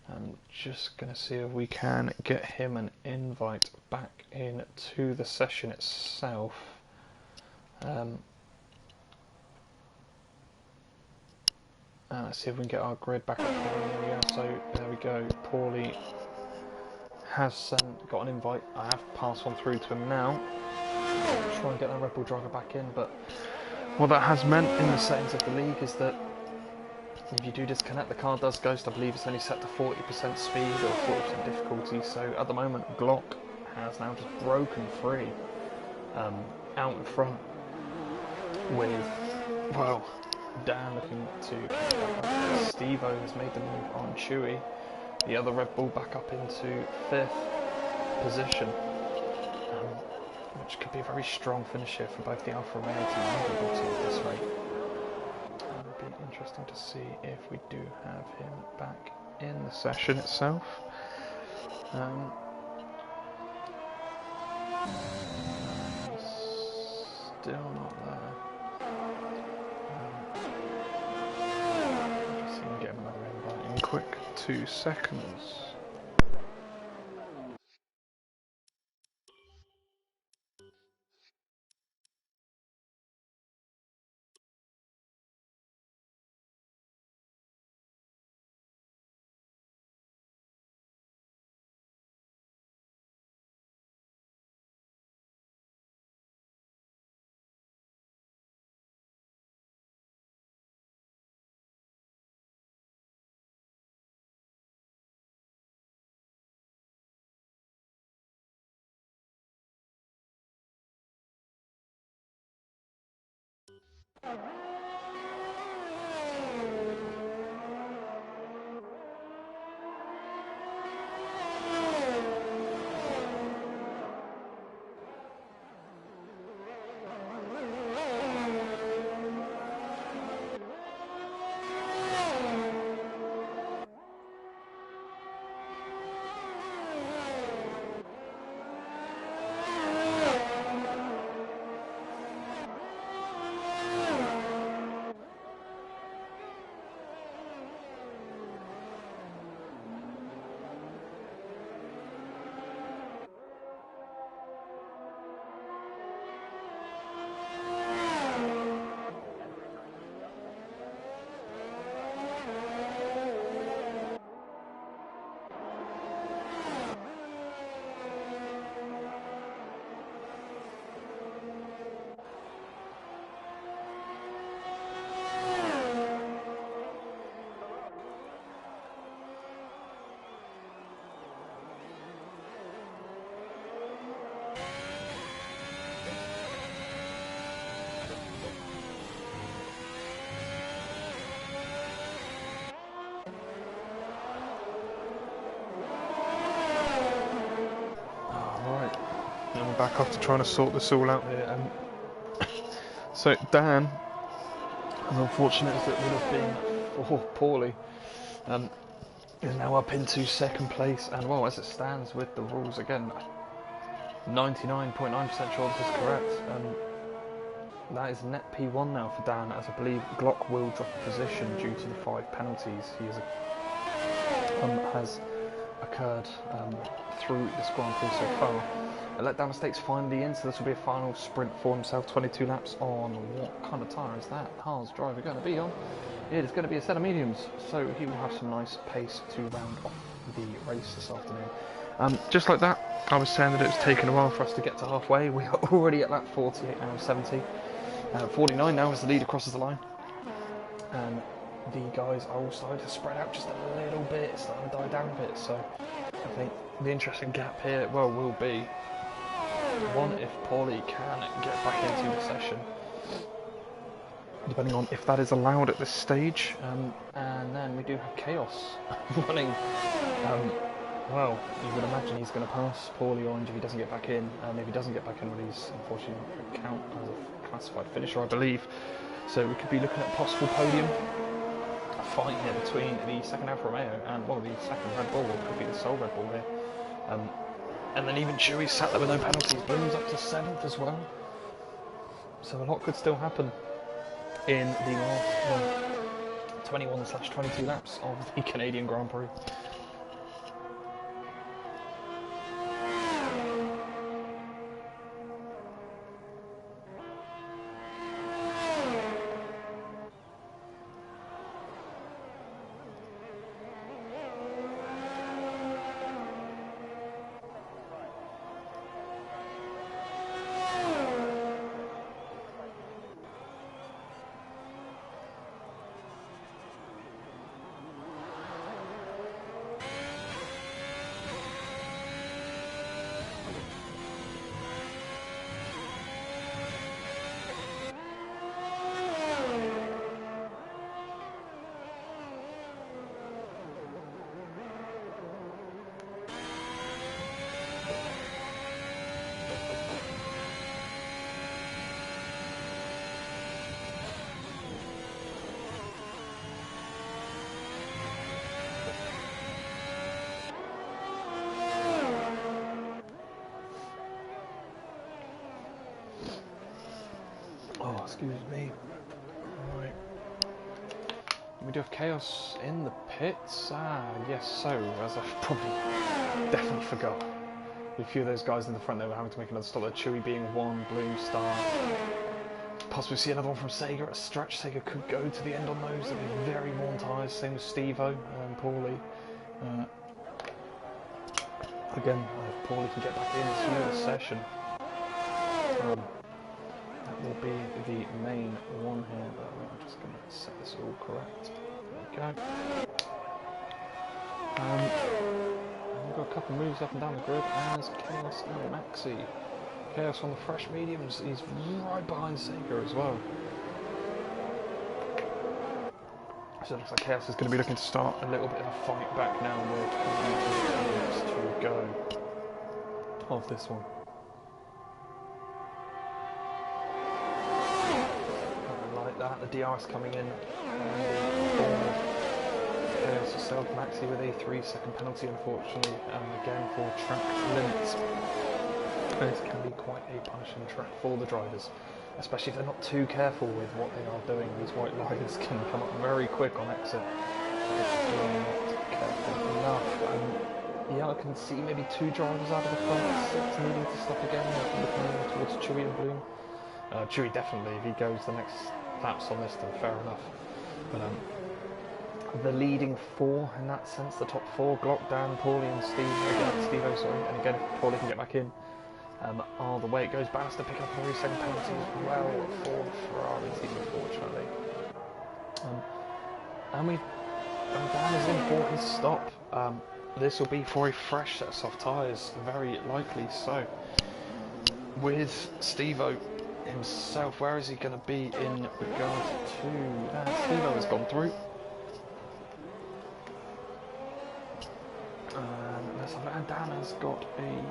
I'm just going to see if we can get him an invite back into the session itself. Let's see if we can get our grid back up. Yeah, so there we go. Paulie has got an invite. I have passed one through to him now. Try and get that Red Bull driver back in, but what that has meant in the settings of the league is that if you do disconnect, the car does ghost. I believe it's only set to 40% speed or 40% difficulty. So at the moment, Glock has now just broken free out in front with, well, Dan looking to catch back up. Steve-O has made the move on Chewy. The other Red Bull back up into 5th position, which could be a very strong finish here for both the Alfa Romeo team and the Red Bull team at this rate. It would be interesting to see if we do have him back in the session itself. Still not there. Just see if we can get another invite in quick. 2 seconds. And we're back after trying to sort this all out here. So Dan, as unfortunate as it would have been for Paulie, is now up into 2nd place. And well, as it stands with the rules, again, 99.9% sure this is correct. That is net P1 now for Dan, as I believe Glock will drop a position due to the 5 penalties he has occurred through this Grand Prix so far. A letdown mistakes finally in, so this will be a final sprint for himself. 22 laps on what kind of tyre is that Haas driver going to be on? It is going to be a set of mediums, so he will have some nice pace to round off the race this afternoon. Just like that, I was saying that it was taking a while for us to get to halfway. We are already at lap 48 now, 70. 49 now as the leader crosses the line. And the guys are all starting to spread out just a little bit, it's starting to die down a bit. So I think the interesting gap here, well, will be one, if Paulie can get back into the session, depending on if that is allowed at this stage. And then we do have Chaos running. Well, you would imagine he's going to pass Paulie Orange if he doesn't get back in. And if he doesn't get back in, well, he's unfortunately not going to count as a classified finisher, I believe. So we could be looking at a possible podium fight here between the 2nd Alfa Romeo and, well, the 2nd Red Bull, or could be the sole Red Bull here. And then even Chewy sat there with no penalties, Bloom's up to 7th as well. So a lot could still happen in the last 21/22 laps of the Canadian Grand Prix. Excuse me. Right. We do have chaos in the pits. Yes, so, as I probably definitely forgot. A few of those guys in the front, they were having to make another stop. Chewy being one, Bloom, Star. Possibly see another one from Sega at a stretch. Sega could go to the end on those. They'll be very worn tyres. Same with Steve-O and Paulie. Again, if Paulie can get back in through the session, that will be the main one here. But I'm just going to set this all correct. There we go. We've got a couple of moves up and down the grid as Chaos and Maxi. Chaos on the fresh mediums, he's right behind Sega as well. So it looks like Chaos is going to be looking to start a little bit of a fight back now with 10 minutes to go of this one. Like that, the DRS coming in on the Chaos itself. Maxi with a 3-second penalty, unfortunately, and again for track limits. This can be quite a punishing track for the drivers, especially if they're not too careful with what they are doing. These white lines can come up very quick on exit if they're not careful enough. Yeah, I can see maybe 2 drivers out of the front 6 needing to stop again, looking towards Chewy and Bloom. Chewy definitely, if he goes the next laps on this, then fair enough. But the leading 4 in that sense, the top 4, Glock, Dan, Paulie and Steve-O, sorry, and again if Paulie can get back in, are the way it goes. Bannister picking up a 3-second penalty as well for the Ferrari team, unfortunately. And Dan is in for his stop. This will be for a fresh set of soft tyres, very likely so. With Steve-O himself, where is he going to be in regard to... Steve-O has gone through. And Dan has got a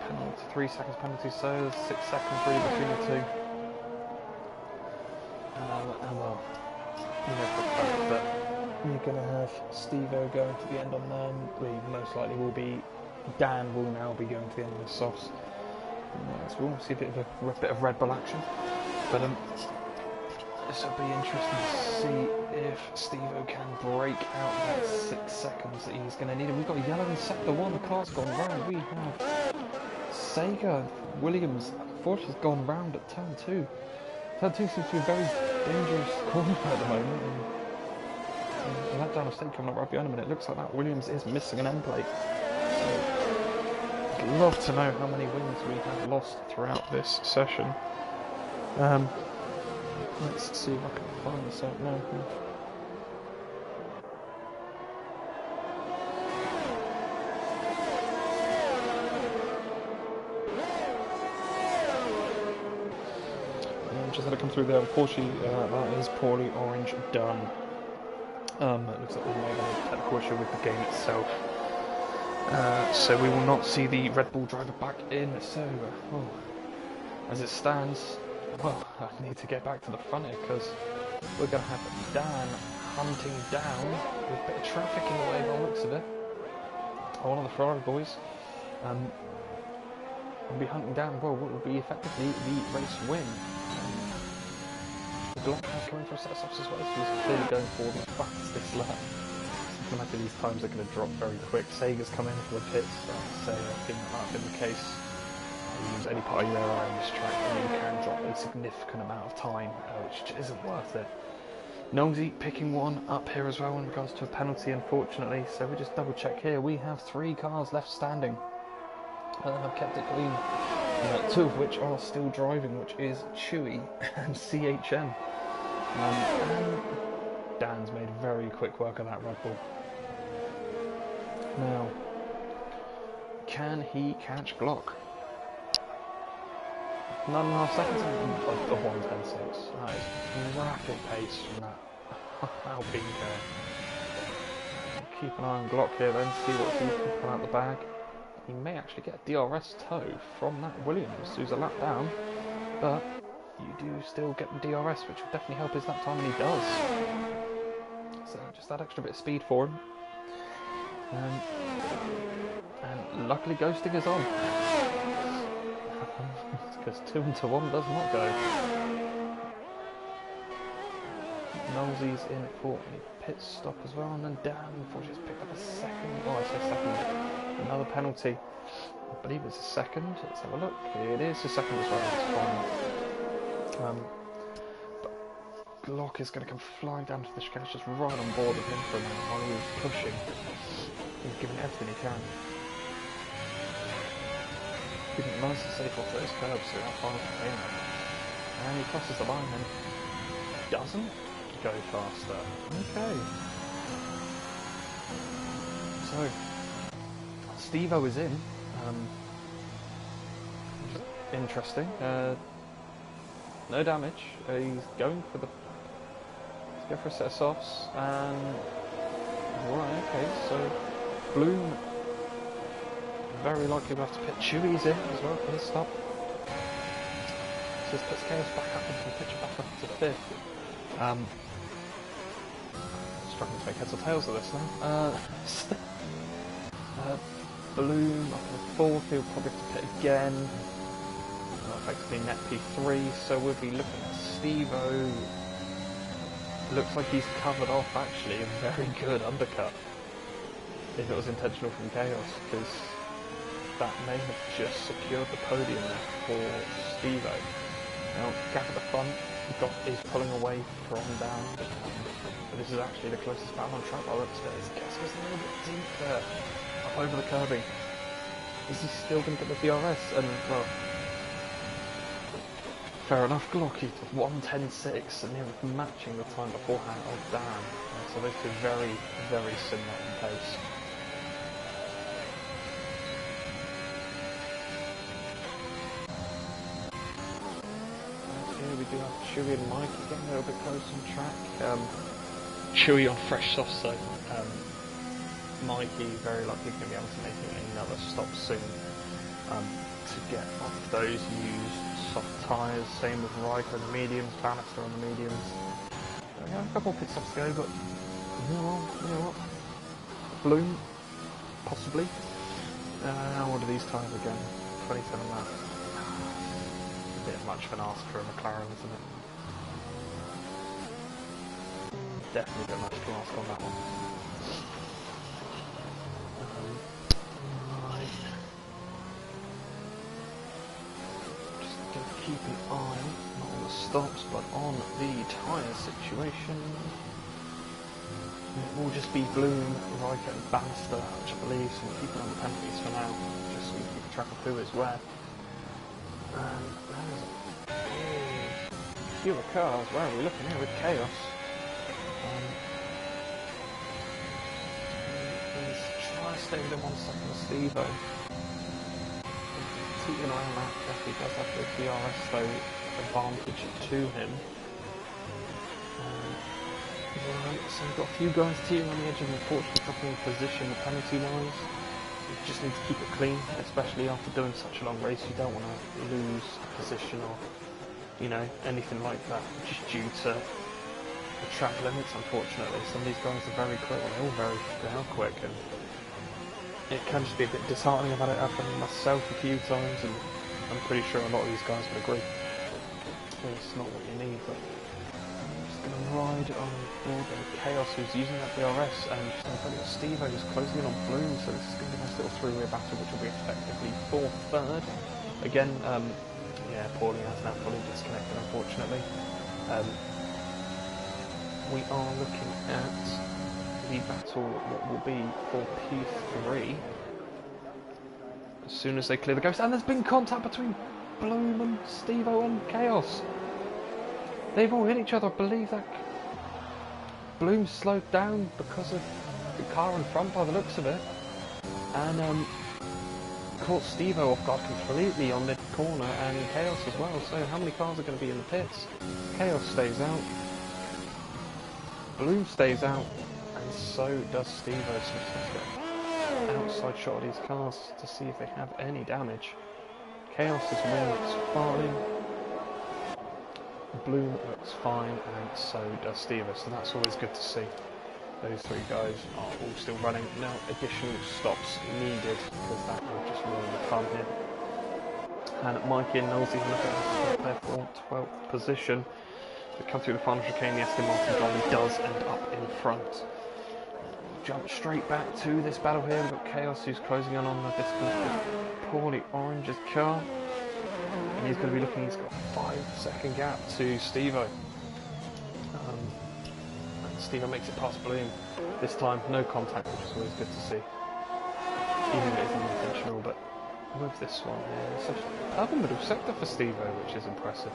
penalty, 3 seconds penalty, so 6 seconds really between the two. And well, you know for a fact that you're going to have Steve-O going to the end on them. Most likely will be Dan will now be going to the end of the softs. So we'll see a bit of Red Bull action. But this will be interesting to see if Steve-O can break out that 6 seconds that he's going to need. And we've got a yellow in sector 1, the car's gone round. We have Sega Williams, unfortunately, has gone round at turn 2. Turn 2 seems to be a very dangerous corner at the moment. And that down of state coming up right behind him, and it looks like that Williams is missing an end plate. So, I'd love to know how many wins we have lost throughout this session. Let's see if I can find this out now. Just had to come through there. Unfortunately, that is poorly orange done. It looks like we may have a technical issue with the game itself. So we will not see the Red Bull driver back in. So, as it stands, well, I need to get back to the front here because we're going to have Dan hunting down with a bit of traffic in the way by the looks of it. One of the Ferrari boys will be hunting down, well, what will be effectively the race win. The Glock has coming for a set of softs as well, so he's clearly going for the fastest lap. I can imagine these times are going to drop very quick. Sega's come in for the pits, so I think that might have been the case. You use any part of your air on this track and you can drop a significant amount of time, which isn't worth it. Nosy picking one up here as well in regards to a penalty, unfortunately, so we just double check here. We have 3 cars left standing. I've kept it clean. 2 of which are still driving, which is Chewy and CHM. And Dan's made very quick work of that Red Bull. Now, can he catch Glock? 9.5 seconds of 1:10.6. That is rapid pace from that Alpine car. Keep an eye on Glock here then, see what he can pull out the bag. He may actually get a DRS tow from that Williams, who's a lap down, but you do still get the DRS, which will definitely help his lap time, and he does. So just that extra bit of speed for him. And luckily ghosting is on. Because 2 into 1 does not go. Nolsey's in for a pit stop as well, and then Dan unfortunately has picked up a second. Oh, I say second. Another penalty. I believe it's a second. Let's have a look. It is a second as well. It's fine. But Glock is going to come flying down to the chicane, just right on board with him for a minute while he was pushing. He's giving everything he can. Keeping it nice and safe off those curbs so how far he can. And he crosses the line and doesn't go faster. Okay. So, Steve-O is in. Interesting. No damage. He's going for the. Let's go for a set of softs. And right, okay. So Bloom very likely will have to pit. Chewy's in as well for his stop. So this puts Chaos back up into the picture, back up to fifth. Struggling to make heads or tails of this now. Bloom up in fourth, he'll probably have to pit again. Effectively net P3, so we'll be looking at Steve-O. Looks like he's covered off actually a very good undercut. If it was intentional from Chaos, because that may have just secured the podium there for Steve-O. Now, gap at the front, is pulling away from down, but this is actually the closest battle on track by the looks of it. His gas goes a little bit deep there, up over the curbing. Is he still going to get the DRS? And, well, fair enough, Glocky to 1:10.6 and nearly matching the time beforehand of Dan. So those two very, very similar in pace. We do have Chewy and Mikey getting a little bit close on track. Chewy on fresh soft, so Mikey very likely going to be able to make another stop soon to get off those used soft tyres. Same with Riker on the mediums, Bannister on the mediums. We have a couple of pit stops to go, but you know what? Bloom, possibly. What are these tyres again? 27 laps. A bit much of an ask for a McLaren, isn't it? Definitely a bit much to ask on that one. Right. Just going to keep an eye, not on the stops, but on the tyre situation. It will just be Bloom, Riker and Bannister, which I believe, so we'll keep it on the penalties for now, just so we keep track of who is where. Fewer cars. Where are we looking here with Chaos? Let's try to stay within 1 second of Steve-O. Teetering around that, definitely does have the DRS though advantage to him. Right, so we've got a few guys teetering on the edge of unfortunately dropping position the penalty wise. You just need to keep it clean, especially after doing such a long race. You don't want to lose position or, you know, anything like that, just due to the track limits. Unfortunately, some of these guys are very quick. Well, they are quick, and it can just be a bit disheartening. I've had it happen myself a few times, and I'm pretty sure a lot of these guys would agree. It's not what you need, but I'm just going to ride on board with Chaos, who's using that DRS, and just going to put Steve-O who's closing in on Bloom, so this is going to be a nice little three-way battle, which will be effectively 4th, 3rd. Again, yeah, Paulie has now fully disconnected, unfortunately. We are looking at the battle, what will be for P3. As soon as they clear the ghost, and there's been contact between Bloom and Steve-O and Chaos. They've all hit each other. I believe that Bloom slowed down because of the car in front by the looks of it, and caught Steve-O off guard completely on mid-corner, and Chaos as well. So how many cars are going to be in the pits? Chaos stays out, Bloom stays out, and so does Steve-O. So let's get an outside shot of these cars to see if they have any damage. Chaos as well looks fine, Bloom looks fine, and so does Steve-O. So that's always good to see. Those three guys are all still running. No additional stops needed, because that will just ruin the fun here. And Mikey and Nosey look at there for 12th position. We come through the final chicane, the Aston Martin Dolly does end up in front. Jump straight back to this battle here. We've got Chaos who's closing in on the disconnected poorly orange's car. And he's going to be looking, he's got a 5-second gap to Steve-O. And Steve-O makes it past Bloom. This time, no contact, which is always good to see. Even if it isn't intentional, but with this one here, it's a purple middle sector for Steve-O, which is impressive.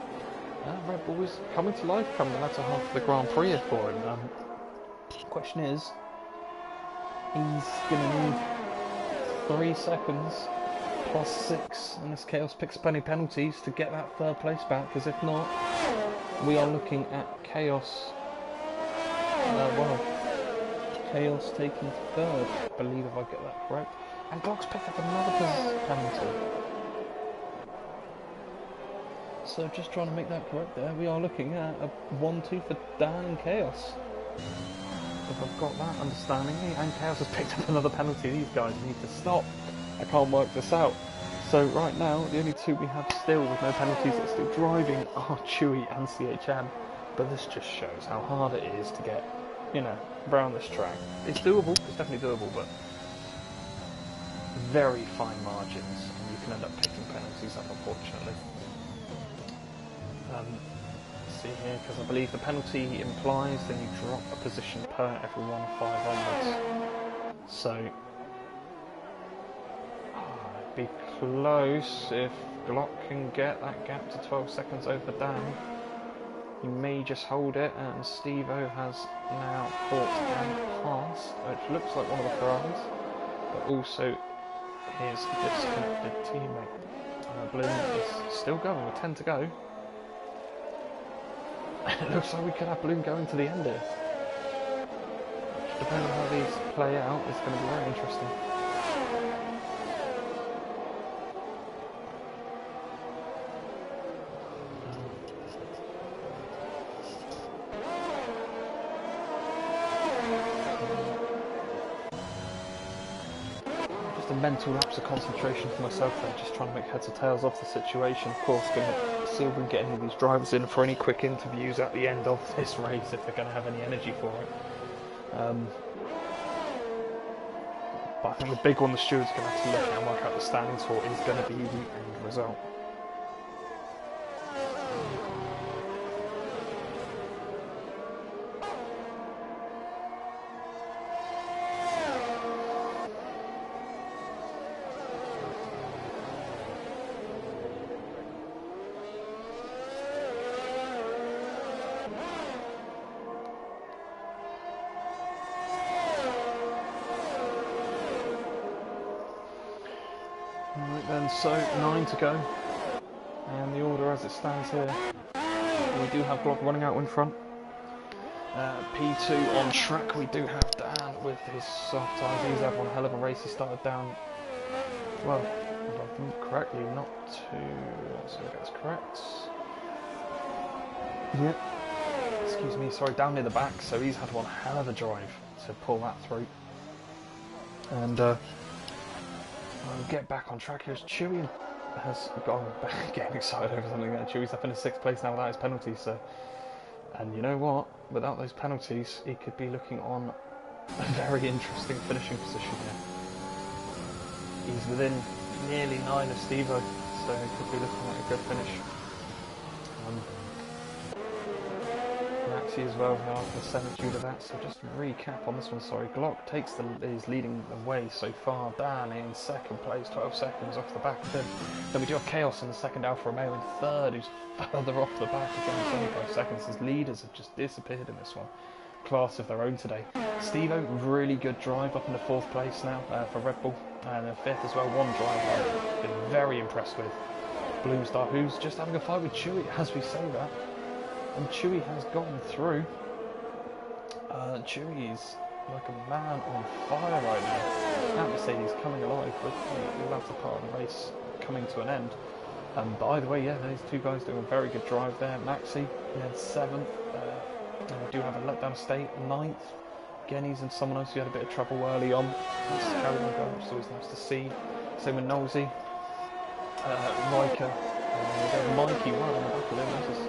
Red Bull is coming to life, coming the latter half of the Grand Prix here for him. Question is, he's going to need 3 seconds plus 6 unless Chaos picks up any penalties to get that third place back, because if not, we are looking at Chaos, Chaos taking third, I believe, if I get that correct. And Glock's picked up another penalty. So just trying to make that correct there, we are looking at a 1-2 for Dan and Chaos. If I've got that understanding, and Chaos has picked up another penalty. These guys need to stop. I can't work this out. So right now, the only two we have still with no penalties that are still driving are Chewy and CHM. But this just shows how hard it is to get, you know, around this track. It's doable, it's definitely doable, but very fine margins, and you can end up picking penalties up, unfortunately. See here, because I believe the penalty implies then you drop a position per every 1-5 onwards. So it'd be close if Glock can get that gap to 12 seconds over Dan. He may just hold it, and Steve-O has now caught and passed, which looks like one of the Ferraris, but also his disconnected teammate. Bloom is still going with 10 to go. It looks like we could have Bloom going to the end here. Depending on how these play out, it's going to be very interesting. Just a mental lapse of concentration for myself there, just trying to make heads or tails of the situation. Of course, going to see if we can get any of these drivers in for any quick interviews at the end of this race, if they're going to have any energy for it. But I think the big one the steward's going to have to look at and work out the standings for is going to be the end result. Right then, so 9 to go, and the order as it stands here, we do have Glock running out in front. P2 on track, we do have Dan with his soft tyres. He's had one hell of a race. He started down, well, if I remember correctly, not too, let's see if that's correct. Yep. Excuse me, sorry, down near the back, so he's had one hell of a drive to pull that through. And we'll get back on track here as Chewy has gone back, getting excited over something there. Chewy's up in 6th place now without his penalties, so, and you know what, without those penalties he could be looking on a very interesting finishing position here. He's within nearly 9 of Steve-O, so he could be looking like a good finish. Maxi as well now after the 7th due to that, so just to recap on this one, sorry, Glock is leading the way so far. Dan in 2nd place, 12 seconds off the back of him. Then we do have Chaos in the 2nd, Alfa Romeo in 3rd, who's further off the back again, 25 seconds. His leaders have just disappeared in this one. Class of their own today. Steve-O, really good drive up in the 4th place now for Red Bull, and in 5th as well, one drive I've been very impressed with. Bloomstar, who's just having a fight with Chewy as we say that. And Chewy has gotten through. Chewy is like a man on fire right now. That Mercedes coming alive with the latter part of the race coming to an end. But either way, yeah, these two guys doing a very good drive there. Maxi in 7th. And we do have a letdown state, 9th. Again, he's in someone else who had a bit of trouble early on. He's carried on going, which is always nice to see. Same with Nolsey. Riker. Mikey right on the back of him. This is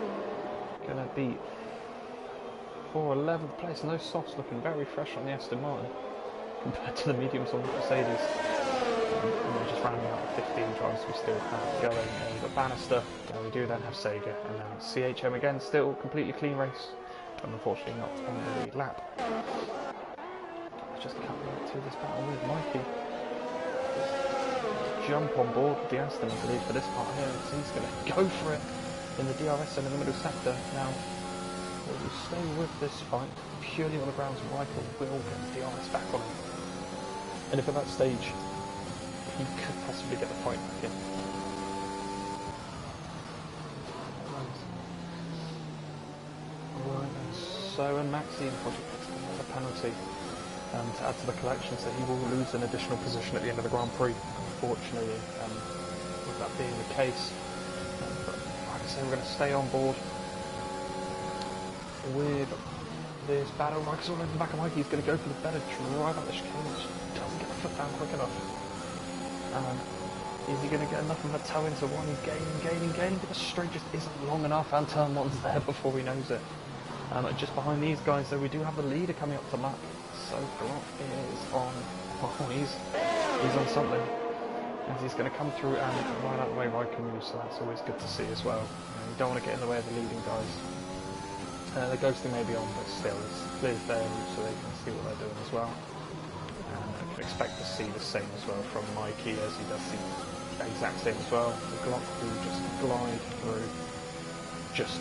going to be for 11th place, and those softs looking very fresh on the Aston Martin compared to the mediums on the Mercedes. And then just rounding out the 15 drivers we still have going. We've got Bannister, and we do then have Sager, and then CHM again, still completely clean race, but unfortunately not on the lead lap. Let's just cut to this battle with Mikey. Jump on board with the Aston, I believe, for this part here. So he's going to go for it in the DRS zone in the middle sector. Now, we'll stay with this fight purely on the grounds Michael will get the DRS back on him. And if at that stage he could possibly get the point back in. Right, so and Maxi unfortunately gets another penalty to add to the collection, so he will lose an additional position at the end of the Grand Prix, unfortunately, with that being the case. But like I say, we're going to stay on board with this battle. Mike's all over the back of Mikey. He's going to go for the better drive out the chicane, which doesn't get the foot down quick enough. Is he going to get enough of a toe into one? Gaining, but the straight just isn't long enough, and turn one's there before he knows it. Just behind these guys, though, we do have the leader coming up to Matt. So Glock is on. Oh, he's on something. As he's going to come through and right out the way Raikkonen, so that's always good to see as well. You don't want to get in the way of the leading guys. The ghosting may be on, but still, it's clear their route so they can see what they're doing as well. And I can expect to see the same as well from Mikey, as he does the exact same as well. The Glock will just glide through, just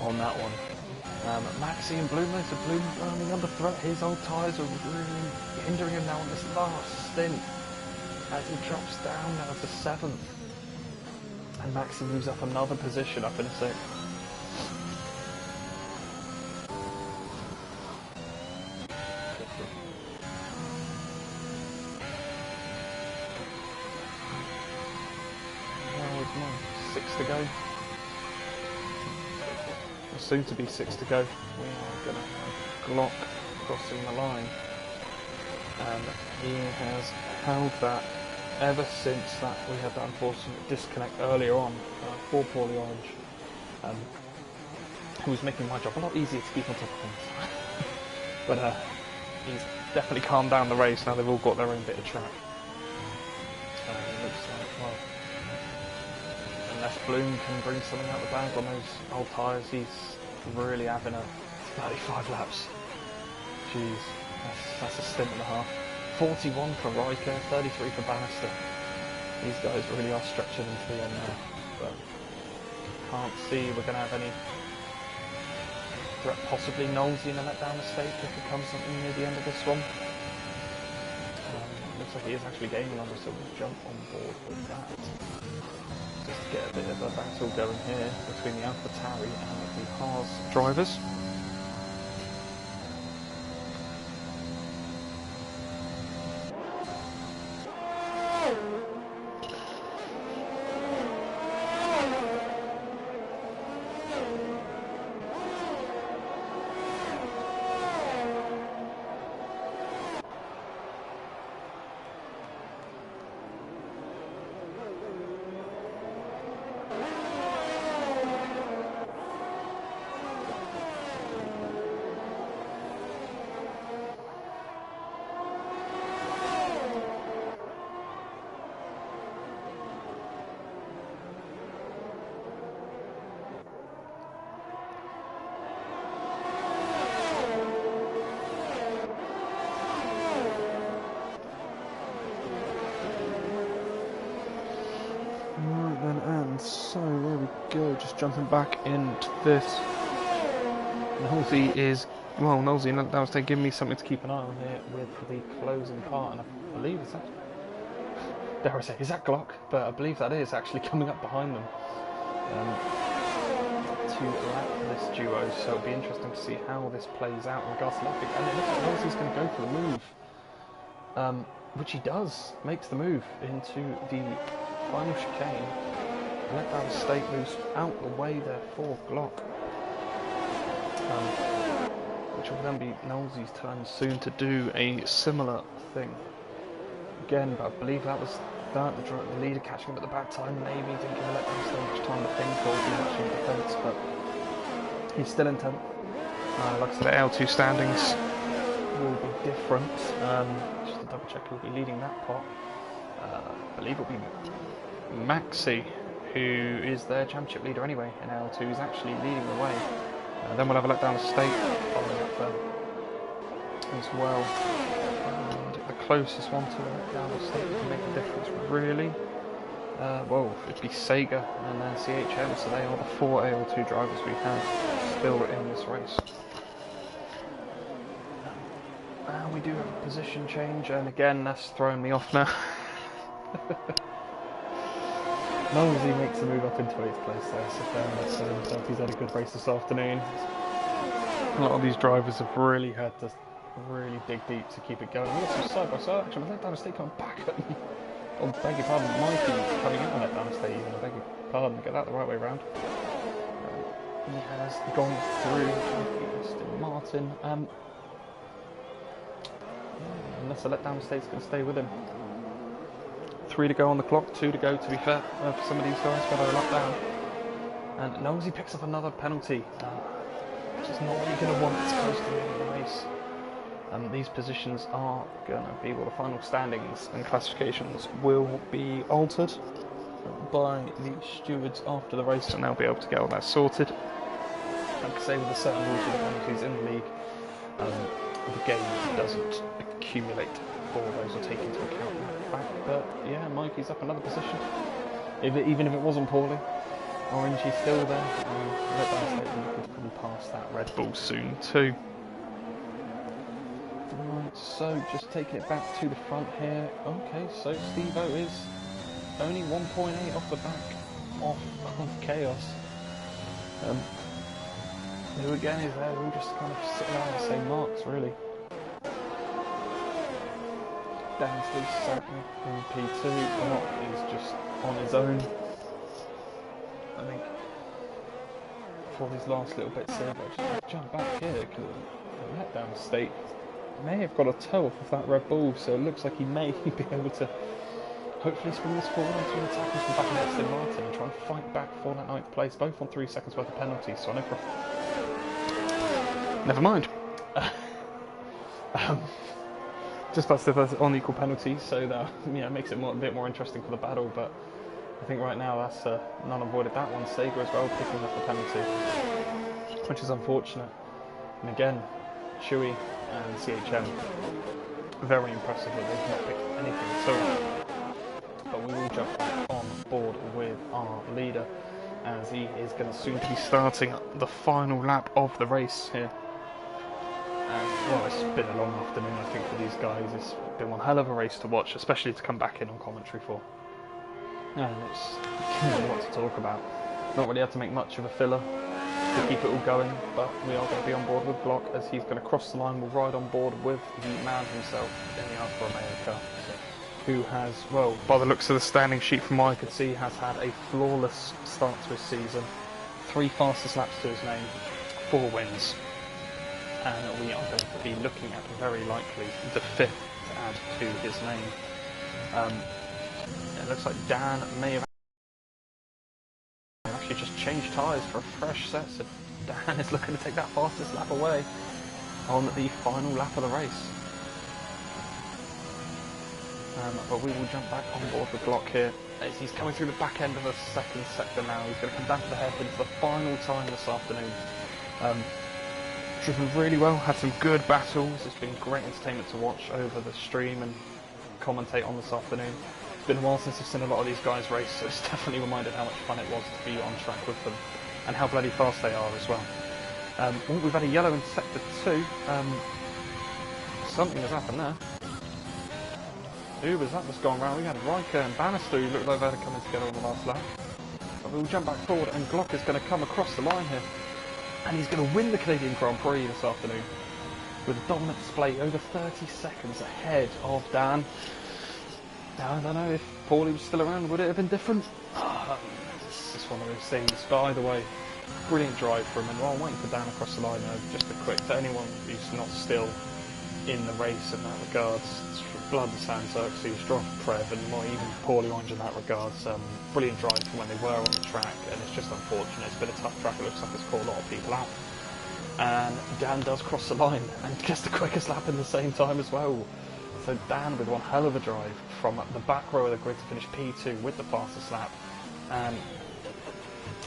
on that one. Maxi and Bloom, so Bloom running under threat. His old tyres are really hindering him now on this last stint as he drops down now to 7th. And Maxi moves up another position up in a 6th. To go. Soon to be 6 to go. We are going to have Glock crossing the line, and he has held that ever since that we had that unfortunate disconnect earlier on for Paulie Orange, who was making my job a lot easier to keep on top of him. But he's definitely calmed down the race now. They've all got their own bit of track. It looks like, well, unless Bloom can bring something out of the bag on those old tyres, he's really having a 35 laps. Jeez, that's a stint and a half. 41 for Riker, 33 for Bannister. These guys really are stretching into the end now, but can't see we're going to have any threat. Possibly Knowlesy in a letdown mistake if it comes something near the end of this one. Looks like he is actually gaining on us, so we'll jump on board with that. Just to get a bit of a battle going here between the AlphaTauri and the Haas drivers. So there we go, just jumping back into this. Knowlesy is, well, Knowlesy, that was giving me something to keep an eye on here with the closing part, and I believe it's that, dare I say, is that Glock? But I believe that is actually coming up behind them to lap this duo, so it'll be interesting to see how this plays out in regards to lapping. And it looks like Knowlesy's going to go for the move, which he does, makes the move into the final chicane. Let that mistake moves out the way there for Glock, which will then be Knowlesy's turn soon to do a similar thing again. But I believe that was that the leader catching him at the bad time. Maybe didn't give let down so much time to think or do much in defence, but he's still in 10th. Like I said, the L2 standings will be different. Just to double check who will be leading that pot. I believe it will be Maxi, who is their championship leader anyway in L2, is actually leading the way. Then we'll have a letdown of state following up there as well. And the closest one to a letdown of state that can make a difference really. Well, it'd be Sega and then CHM, so they are the 4 AL2 drivers we have still in this race. And we do have a position change, and again, that's throwing me off now. Nosey makes a move up into 8th place there, so fairness, he's had a good race this afternoon. A lot of these drivers have really had to really dig deep to keep it going. We've got some side-by-side action. I let down a state coming back at me. Oh, beg your pardon, Mikey coming in on that down state even. I beg your pardon, get that the right way around. He has gone through Aston Martin. Unless the letdown state's going to stay with him. 3 to go on the clock, 2 to go to be fair for some of these guys where they're locked down. And Nosey picks up another penalty, which is not what you're going to want this close to the end of the race. These positions are going to be, well, the final standings and classifications will be altered by the stewards after the race, and they'll be able to get all that sorted. Like I say, with the certain rules of the penalties in the league, the game doesn't accumulate all those or take into account that fact. But yeah, Mikey's up another position. Even if it wasn't poorly, Orangey's still there. Let that statement could probably pass that Red Bull soon too. Right, so just taking it back to the front here. Okay, so Steve-O is only 1.8 off the back of Chaos. Who again is there? We'll just kind of sit around the same marks, really. Dan still sat in P2. Mark is just on his own. I think for these last little bits here, but just jump back here because the letdown state may have got a toe off of that Red Bull, so it looks like he may be able to hopefully spring this forward onto an attack from back in Aston Martin and try and fight back for that 9th place, both on 3 seconds worth of penalties. So I know for never mind. Just about to say on equal penalties, so that makes it a bit more interesting for the battle. But I think right now that's none avoided that one. Sega as well picking up the penalty, which is unfortunate. And again, Chewy and CHM very impressive that they've not picked anything so. But we will jump back on board with our leader, as he is going to soon be starting the final lap of the race here. And well, it's been a long afternoon, I think, for these guys. It's been one hell of a race to watch, especially to come back in on commentary for. And it's what to talk about. Not really had to make much of a filler to keep it all going, but we are going to be on board with Glock as he's going to cross the line. We'll ride on board with the man himself in the Alfa Romeo car, who has, well, by the looks of the standing sheet from what I could see, has had a flawless start to his season. 3 fastest laps to his name, 4 wins. And we are going to be looking at very likely the 5th to add to his name. It looks like Dan may have actually just changed tyres for a fresh set, so Dan is looking to take that fastest lap away on the final lap of the race. But we will jump back on board with Glock here as he's coming through the back end of the 2nd sector now. He's going to come down to the hairpin for the final time this afternoon. Driven really well, had some good battles. It's been great entertainment to watch over the stream and commentate on this afternoon. It's been a while since I've seen a lot of these guys race, so it's definitely reminded how much fun it was to be on track with them and how bloody fast they are as well. We've had a yellow in sector 2. Something has happened there. Who was that that's gone round? We had Riker and Bannister who looked like they were coming together on the last lap. But we'll jump back forward and Glock is going to come across the line here. And he's going to win the Canadian Grand Prix this afternoon with a dominant display over 30 seconds ahead of Dan. Now, I don't know if Paulie was still around, would it have been different? It's just one of those things. But either way, brilliant drive from him. And while I'm waiting for Dan across the line, just a quick, to anyone who's not still in the race in that regards, blood and sand Xerxes, Droth Prev, and more even Paulie Orange in that regards. Brilliant drive from when they were on the track, and it's just unfortunate. It's been a tough track. It looks like it's caught a lot of people out. and Dan does cross the line and gets the quickest lap in the same time as well. So Dan with one hell of a drive from the back row of the grid to finish P2 with the fastest lap. And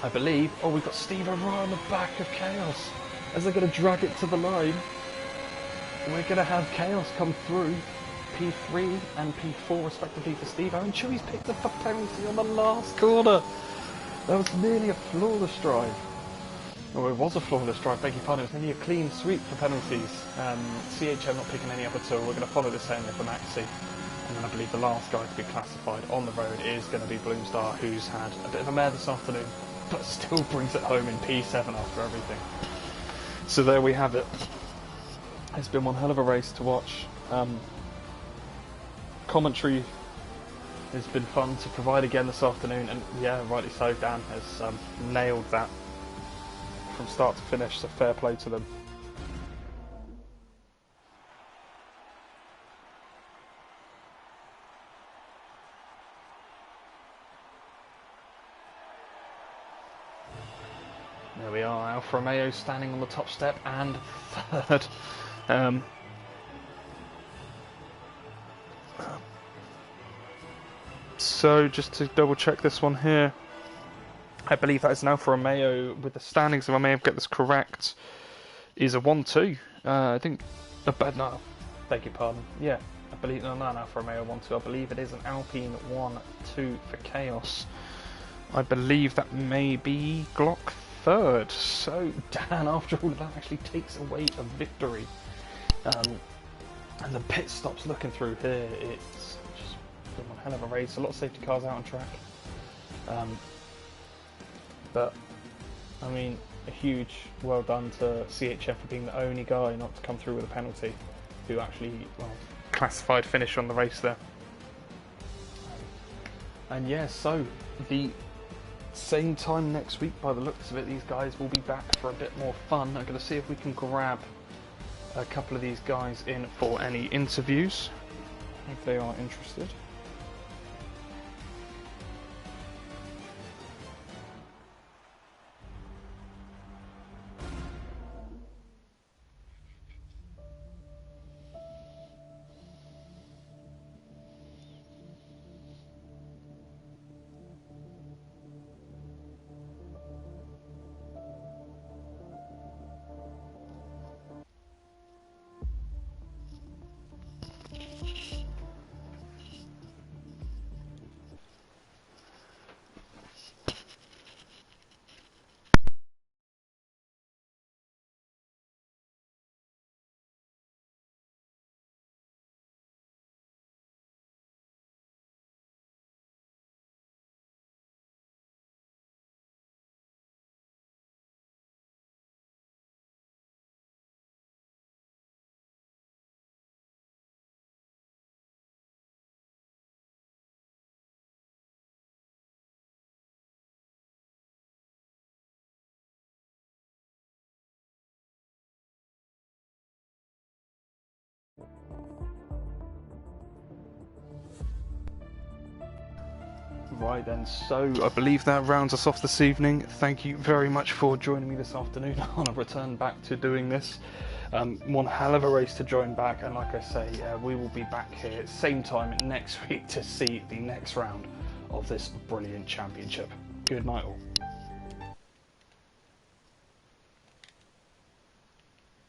I believe, oh, we've got Steve right on the back of Chaos as they're going to drag it to the line. We're going to have Chaos come through P3 and P4 respectively for Steve. And Chewy's picked up a penalty on the last corner. That was nearly a flawless drive. Well, it was a flawless drive, beg your pardon. It was nearly a clean sweep for penalties. CHM not picking any up at all. We're going to follow the same for Maxi. And then I believe the last guy to be classified on the road is going to be Bloomstar, who's had a bit of a mare this afternoon, but still brings it home in P7 after everything. So there we have it. It's been one hell of a race to watch. Commentary has been fun to provide again this afternoon, and yeah, rightly so, Dan has nailed that from start to finish, so fair play to them. There we are, Alfa Romeo standing on the top step and third. So just to double check this one here, I believe that is an Alfa Romeo with the standings, if I may have got this correct, is a 1-2. I think, no, beg your pardon. Yeah, I believe, no, not an Alfa Romeo 1-2. I believe it is an Alpine 1-2 for Chaos. I believe that may be Glock third. So Dan, after all of that, actually takes away a victory. And the pit stops looking through here. It's just been one hell of a race. A lot of safety cars out on track. But, I mean, a huge well done to CHF for being the only guy not to come through with a penalty who actually, well, classified finish on the race there. And yeah, so the same time next week, by the looks of it, these guys will be back for a bit more fun. I'm going to see if we can grab a couple of these guys in for any interviews, if they are interested. Right then, so I believe that rounds us off this evening. Thank you very much for joining me this afternoon on a return back to doing this. One hell of a race to join back, and like I say, we will be back here same time next week to see the next round of this brilliant championship. Good night all.